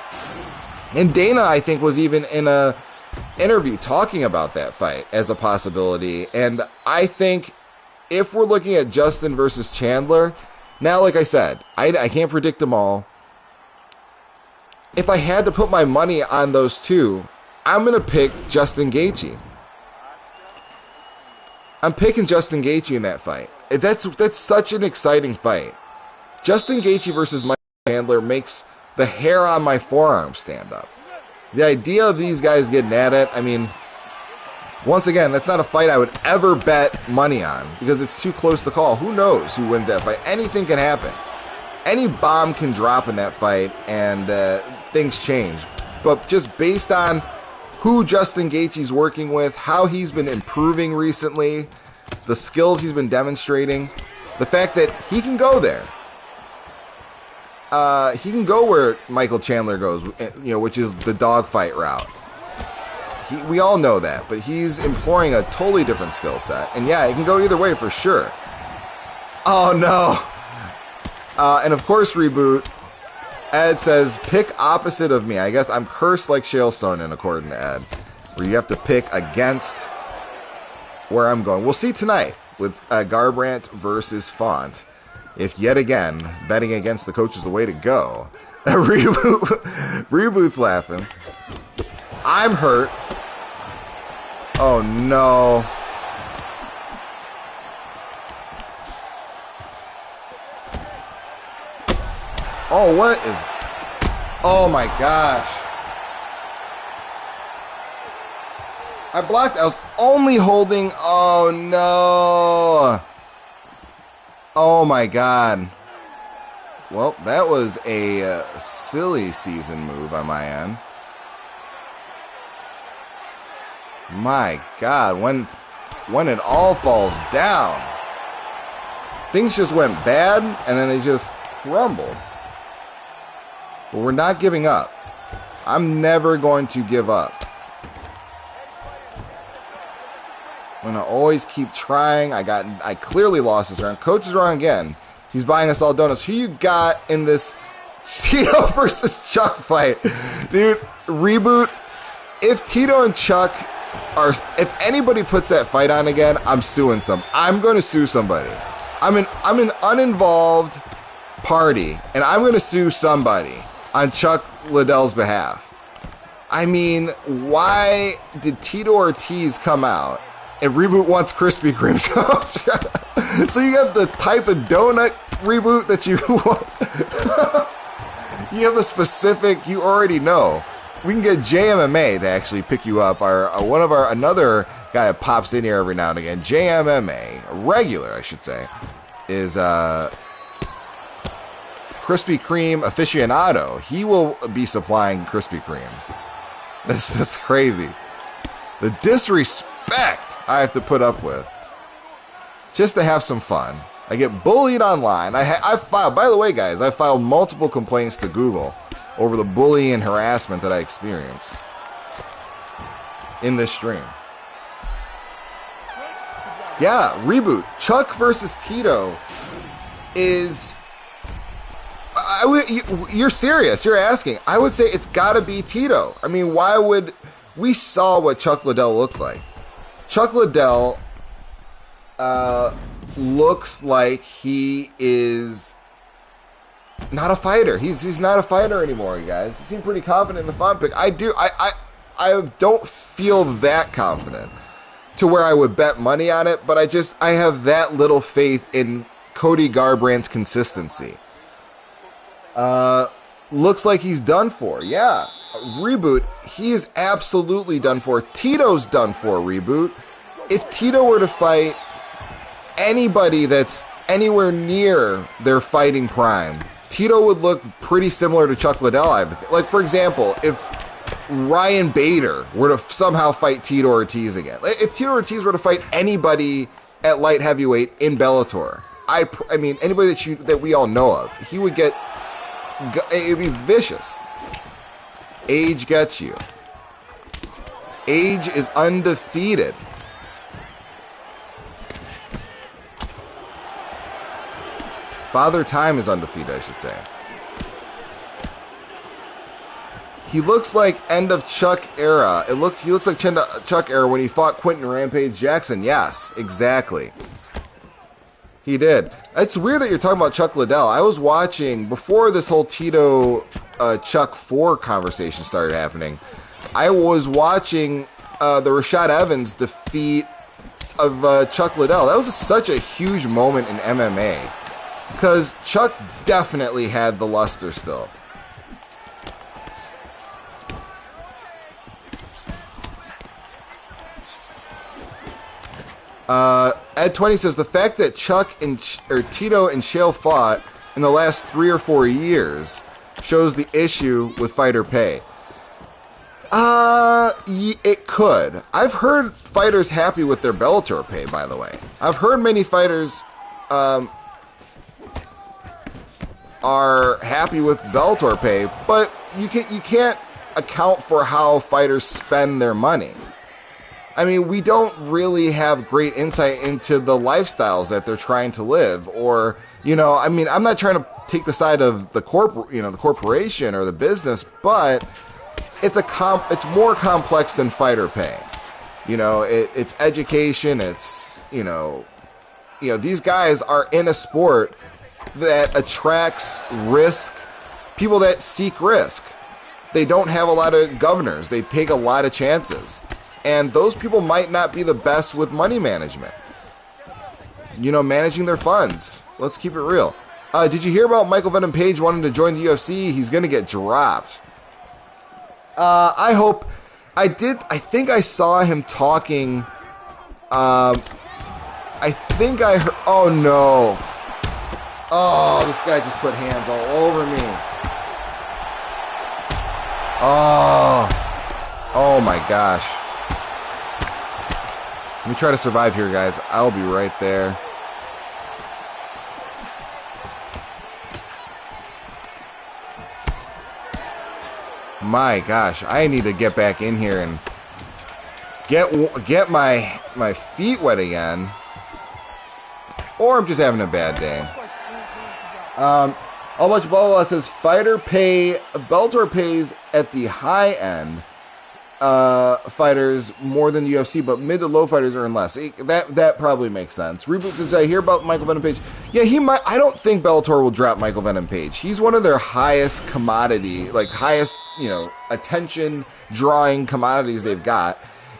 And Dana, I think, was even in a interview talking about that fight as a possibility. And I think if we're looking at Justin versus Chandler, now, like I said, I can't predict them all. If I had to put my money on those two, I'm going to pick Justin Gaethje. I'm picking Justin Gaethje in that fight. That's such an exciting fight. Justin Gaethje versus Mike Chandler makes the hair on my forearm stand up. The idea of these guys getting at it, I mean, once again, that's not a fight I would ever bet money on, because it's too close to call. Who knows who wins that fight? Anything can happen. Any bomb can drop in that fight, and things change. But just based on who Justin Gaethje's working with, how he's been improving recently, the skills he's been demonstrating, the fact that he can go there. He can go where Michael Chandler goes, you know, which is the dogfight route. We all know that, but he's employing a totally different skill set. And yeah, it can go either way for sure. Oh no. And of course, Reboot, Ed says, pick opposite of me. I guess I'm cursed like Chael Sonnen, according to Ed, where you have to pick against where I'm going. We'll see tonight with Garbrandt versus Font. If yet again, betting against the coach is the way to go. Reboot's laughing. I'm hurt. Oh no. Oh, what is... Oh my gosh. I blocked. I was only holding... Oh no. Oh my God. Well, that was a silly season move on my end. My God, when it all falls down, things just went bad and then they just crumbled. But we're not giving up. I'm never going to give up. I'm going to always keep trying. I clearly lost this round. Coach is wrong again. He's buying us all donuts. Who you got in this Tito versus Chuck fight? Dude, reboot. If Tito and Chuck are, if anybody puts that fight on again, I'm suing I'm going to sue somebody. I'm an uninvolved party, and I'm going to sue somebody on Chuck Liddell's behalf. I mean, why did Tito Ortiz come out and Reboot wants Krispy Kreme? So you have the type of donut Reboot that you want. You have a specific, you already know. We can get JMMA to actually pick you up. Another guy that pops in here every now and again, JMMA, a regular, I should say, is Krispy Kreme aficionado. He will be supplying Krispy Kreme. That's crazy. The disrespect I have to put up with just to have some fun. I get bullied online. I filed, by the way, guys, I filed multiple complaints to Google over the bullying and harassment that I experienced in this stream. Yeah, reboot. Chuck versus Tito is... you're serious. You're asking. I would say it's got to be Tito. I mean, why would... We saw what Chuck Liddell looked like. Chuck Liddell looks like he is not a fighter. He's not a fighter anymore, you guys. He seemed pretty confident in the font pick. I don't feel that confident to where I would bet money on it, but I have that little faith in Cody Garbrandt's consistency. Looks like he's done for. Yeah. Reboot, he is absolutely done for. Tito's done for, Reboot. If Tito were to fight anybody that's anywhere near their fighting prime, Tito would look pretty similar to Chuck Liddell. Like, for example, if Ryan Bader were to somehow fight Tito Ortiz again. If Tito Ortiz were to fight anybody at light heavyweight in Bellator, I mean, anybody that we all know of, he would get... It would be vicious. Age gets you. Age is undefeated. Father Time is undefeated, I should say. He looks like end of Chuck era. He looks like Chuck era when he fought Quentin Rampage Jackson. Yes, exactly. He did. It's weird that you're talking about Chuck Liddell. I was watching, before this whole Tito Chuck 4 conversation started happening, I was watching the Rashad Evans defeat of Chuck Liddell. That was such a huge moment in MMA, because Chuck definitely had the luster still. Ed20 says the fact that Chuck and Tito and Shale fought in the last 3 or 4 years shows the issue with fighter pay. It could. I've heard fighters happy with their Bellator pay, by the way. I've heard many fighters are happy with Bellator pay, but you can't account for how fighters spend their money. I mean, we don't really have great insight into the lifestyles that they're trying to live, or, I mean, I'm not trying to take the side of the the corporation or the business, but it's more complex than fighter pay. It's education. It's these guys are in a sport that attracts risk, people that seek risk. They don't have a lot of governors. They take a lot of chances. And those people might not be the best with money management. Managing their funds. Let's keep it real. Did you hear about Michael Venom Page wanting to join the UFC? He's going to get dropped. I hope... I think I saw him talking... I think I heard... Oh, no. Oh, this guy just put hands all over me. Oh my gosh. Let me try to survive here, guys. I'll be right there. My gosh, I need to get back in here and get my feet wet again. Or I'm just having a bad day. All much blah blah says Bellator pays at the high end fighters more than the UFC, but mid to low fighters earn less. That probably makes sense. Reboot says, I hear about Michael Venom Page. Yeah, he might. I don't think Bellator will drop Michael Venom Page. He's one of their highest commodity, like highest, attention drawing commodities they've got.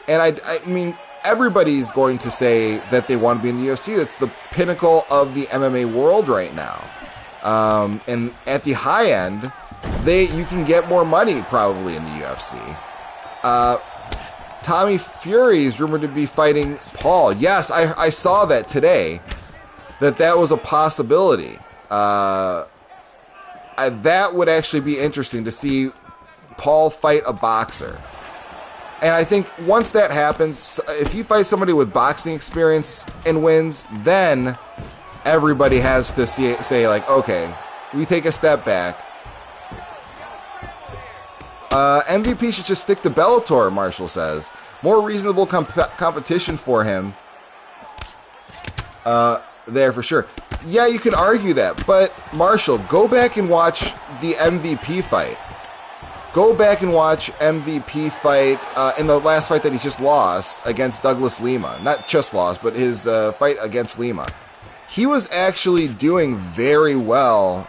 And I mean, everybody's going to say that they want to be in the UFC. That's the pinnacle of the MMA world right now. And at the high end, you can get more money probably in the UFC. Tommy Fury is rumored to be fighting Paul. Yes, I saw that today, that was a possibility. That would actually be interesting to see Paul fight a boxer. And I think once that happens, if he fights somebody with boxing experience and wins, then everybody has to say like, okay, we take a step back. MVP should just stick to Bellator, Marshall says. More reasonable competition for him. There for sure. Yeah, you can argue that, but Marshall, go back and watch the MVP fight. Go back and watch MVP fight in the last fight that he just lost against Douglas Lima. Not just lost, but his fight against Lima. He was actually doing very well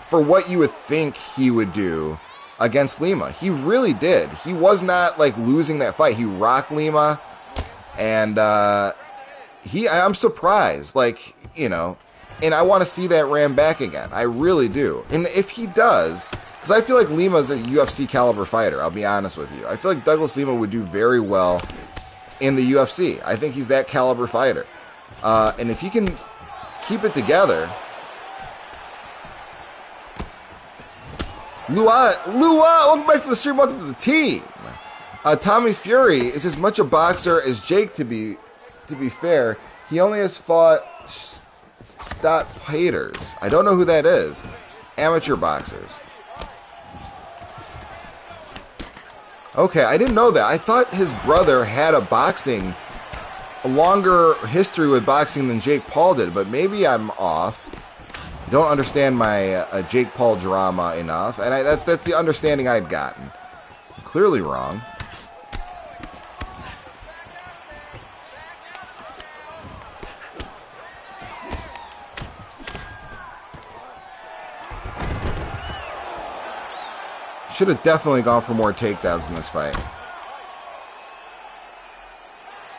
for what you would think he would do against Lima. He really did. He was not like losing that fight. He rocked Lima, and I'm surprised. And I want to see that ram back again. I really do. And if he does, because I feel like Lima's a UFC caliber fighter, I'll be honest with you. I feel like Douglas Lima would do very well in the UFC. I think he's that caliber fighter. And if he can keep it together. Luat, welcome back to the stream. Welcome to the team. Tommy Fury is as much a boxer as Jake. To be fair, he only has fought Stott Paters. I don't know who that is. Amateur boxers. Okay, I didn't know that. I thought his brother had a longer history with boxing than Jake Paul did, but maybe I'm off. I don't understand my Jake Paul drama enough, and that's the understanding I'd gotten. I'm clearly wrong. Should have definitely gone for more takedowns in this fight.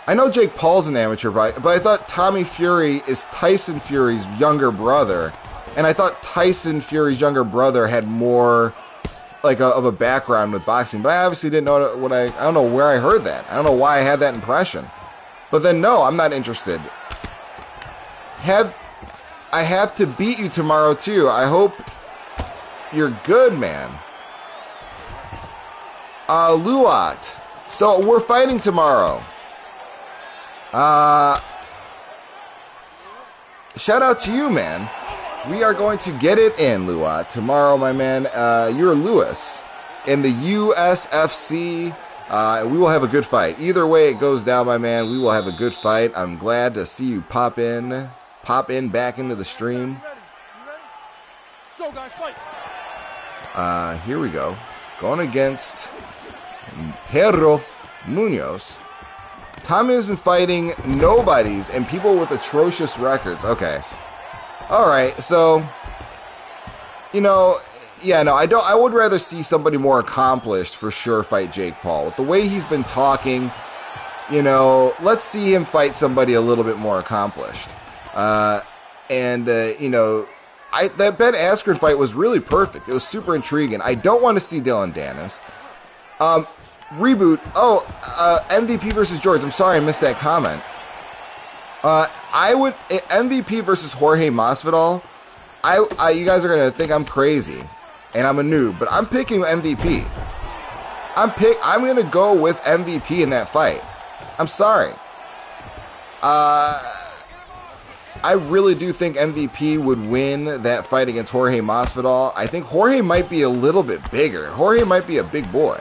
I know Jake Paul's an amateur fighter, but I thought Tommy Fury is Tyson Fury's younger brother. And I thought Tyson Fury's younger brother had more of a background with boxing. But I obviously didn't know I don't know where I heard that. I don't know why I had that impression. But then no, I'm not interested. I have to beat you tomorrow too. I hope you're good, man. Luat. So we're fighting tomorrow. Shout out to you, man. We are going to get it in, Luat. Tomorrow, my man, you're Lewis in the USFC. We will have a good fight. Either way it goes down, my man, we will have a good fight. I'm glad to see you pop in back into the stream. Let's go, guys, fight. Here we go. Going against Pedro Munoz. Tommy has been fighting nobodies and people with atrocious records. Okay. All right. So, I would rather see somebody more accomplished for sure fight Jake Paul. With the way he's been talking, let's see him fight somebody a little bit more accomplished. That Ben Askren fight was really perfect. It was super intriguing. I don't want to see Dylan Dennis. Reboot. MVP versus George. I'm sorry I missed that comment. MVP versus Jorge Mossvidal. you guys are gonna think I'm crazy, and I'm a noob, but I'm picking MVP. I'm gonna go with MVP in that fight. I'm sorry. I really do think MVP would win that fight against Jorge Mossvidal. I think Jorge might be a little bit bigger. Jorge might be a big boy.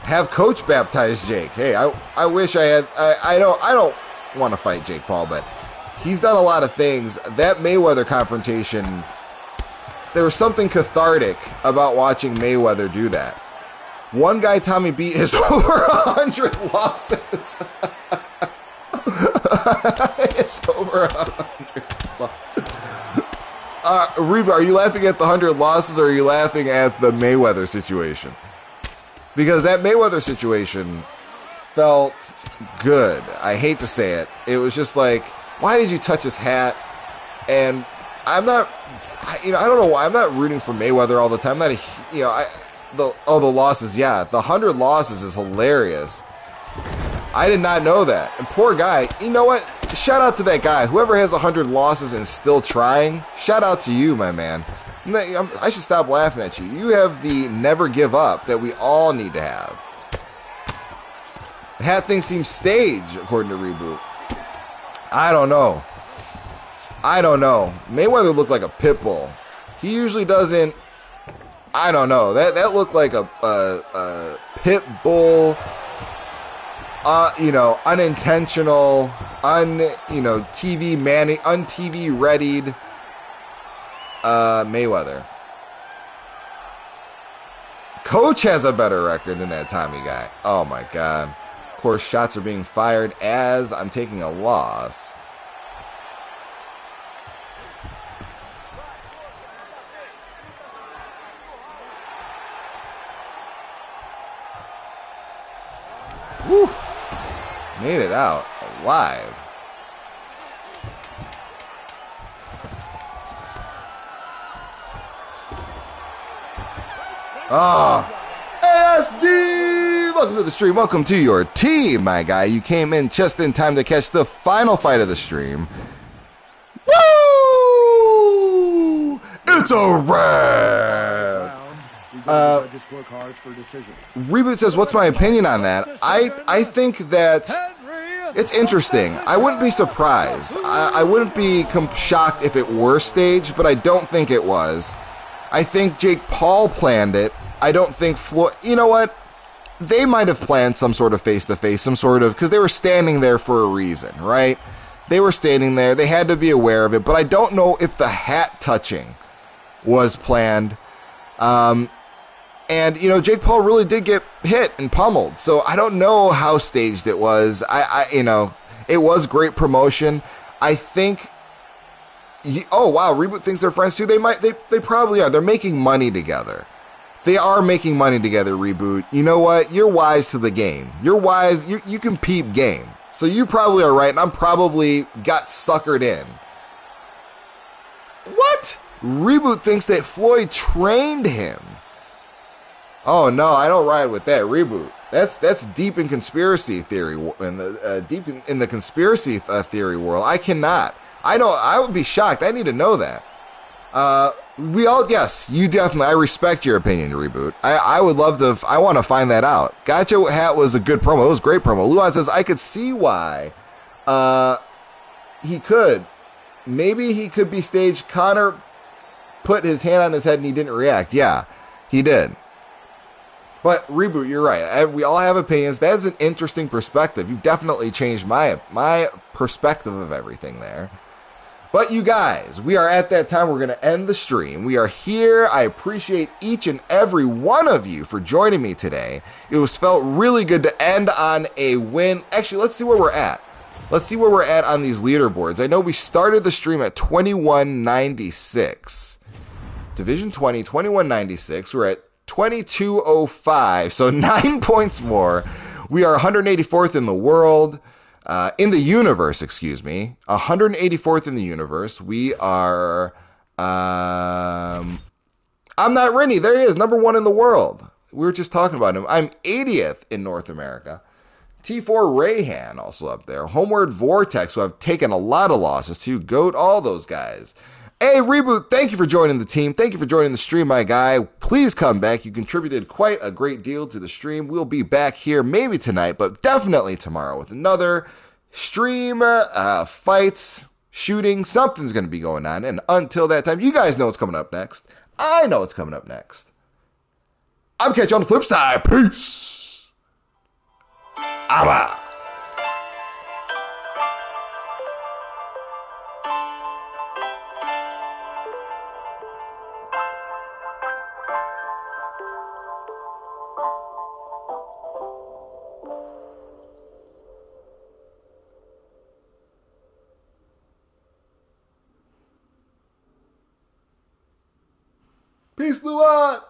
Have Coach baptize Jake. Hey, I wish I had. I don't want to fight Jake Paul, but he's done a lot of things. That Mayweather confrontation, there was something cathartic about watching Mayweather do that. One guy Tommy beat is over 100 losses. It's over 100 losses. Reba, are you laughing at the 100 losses or are you laughing at the Mayweather situation? Because that Mayweather situation felt good. I hate to say it. It was just like, why did you touch his hat? And I'm not, I don't know why. I'm not rooting for Mayweather all the time. I'm not the losses. Yeah, the 100 losses is hilarious. I did not know that. And poor guy, you know what? Shout out to that guy. Whoever has 100 losses and still trying, shout out to you, my man. I should stop laughing at you. You have the never give up that we all need to have. The hat thing seems staged, according to Reboot. I don't know. Mayweather looked like a pit bull. He usually doesn't. I don't know. That looked like a pit bull. Unintentional, TV readied Mayweather. Coach has a better record than that Tommy guy. Oh my God. Of course, shots are being fired as I'm taking a loss. Woo! Made it out alive. ASD! Welcome to the stream. Welcome to your team, my guy. You came in just in time to catch the final fight of the stream. Woo! It's a wrap! Reboot says, what's my opinion on that? I think that it's interesting. I wouldn't be surprised. I wouldn't be shocked if it were staged, but I don't think it was. I think Jake Paul planned it. I don't think Floyd... You know what? They might have planned some sort of face-to-face, because they were standing there for a reason, right? They were standing there. They had to be aware of it, but I don't know if the hat touching was planned. And, Jake Paul really did get hit and pummeled. So I don't know how staged it was. It was great promotion. I think, oh, wow, Reboot thinks they're friends too. They probably are. They're making money together. They are making money together, Reboot. You know what? You're wise to the game. You're wise. You can peep game. So you probably are right. And I'm probably got suckered in. What? Reboot thinks that Floyd trained him. Oh no, I don't ride with that. Reboot. That's deep in conspiracy theory, deep in the conspiracy theory world. I cannot. I would be shocked. I need to know that. Yes, you definitely. I respect your opinion, Reboot. I would love to. I want to find that out. Gotcha hat was a good promo. It was a great promo. Luan says I could see why. He could. Maybe he could be staged. Connor put his hand on his head and he didn't react. Yeah, he did. But Reboot, you're right. We all have opinions. That's an interesting perspective. You've definitely changed my perspective of everything there. But you guys, we are at that time. We're going to end the stream. We are here. I appreciate each and every one of you for joining me today. It felt really good to end on a win. Actually, let's see where we're at. Let's see where we're at on these leaderboards. I know we started the stream at 2196. Division 20, 2196. We're at 2205, so 9 points more. We are 184th in the world, in the universe, 184th in the universe. We are, I'm not Rennie. There he is, number 1 in the world. We were just talking about him. I'm 80th in North America. T4 Rayhan also up there. Homeward Vortex, who have taken a lot of losses to. Goat, all those guys. Hey, Reboot, thank you for joining the team. Thank you for joining the stream, my guy. Please come back. You contributed quite a great deal to the stream. We'll be back here maybe tonight, but definitely tomorrow with another stream, fights, shooting. Something's going to be going on. And until that time, you guys know what's coming up next. I know what's coming up next. I'm catch you on the flip side. Peace. Abba. Peace, Luan.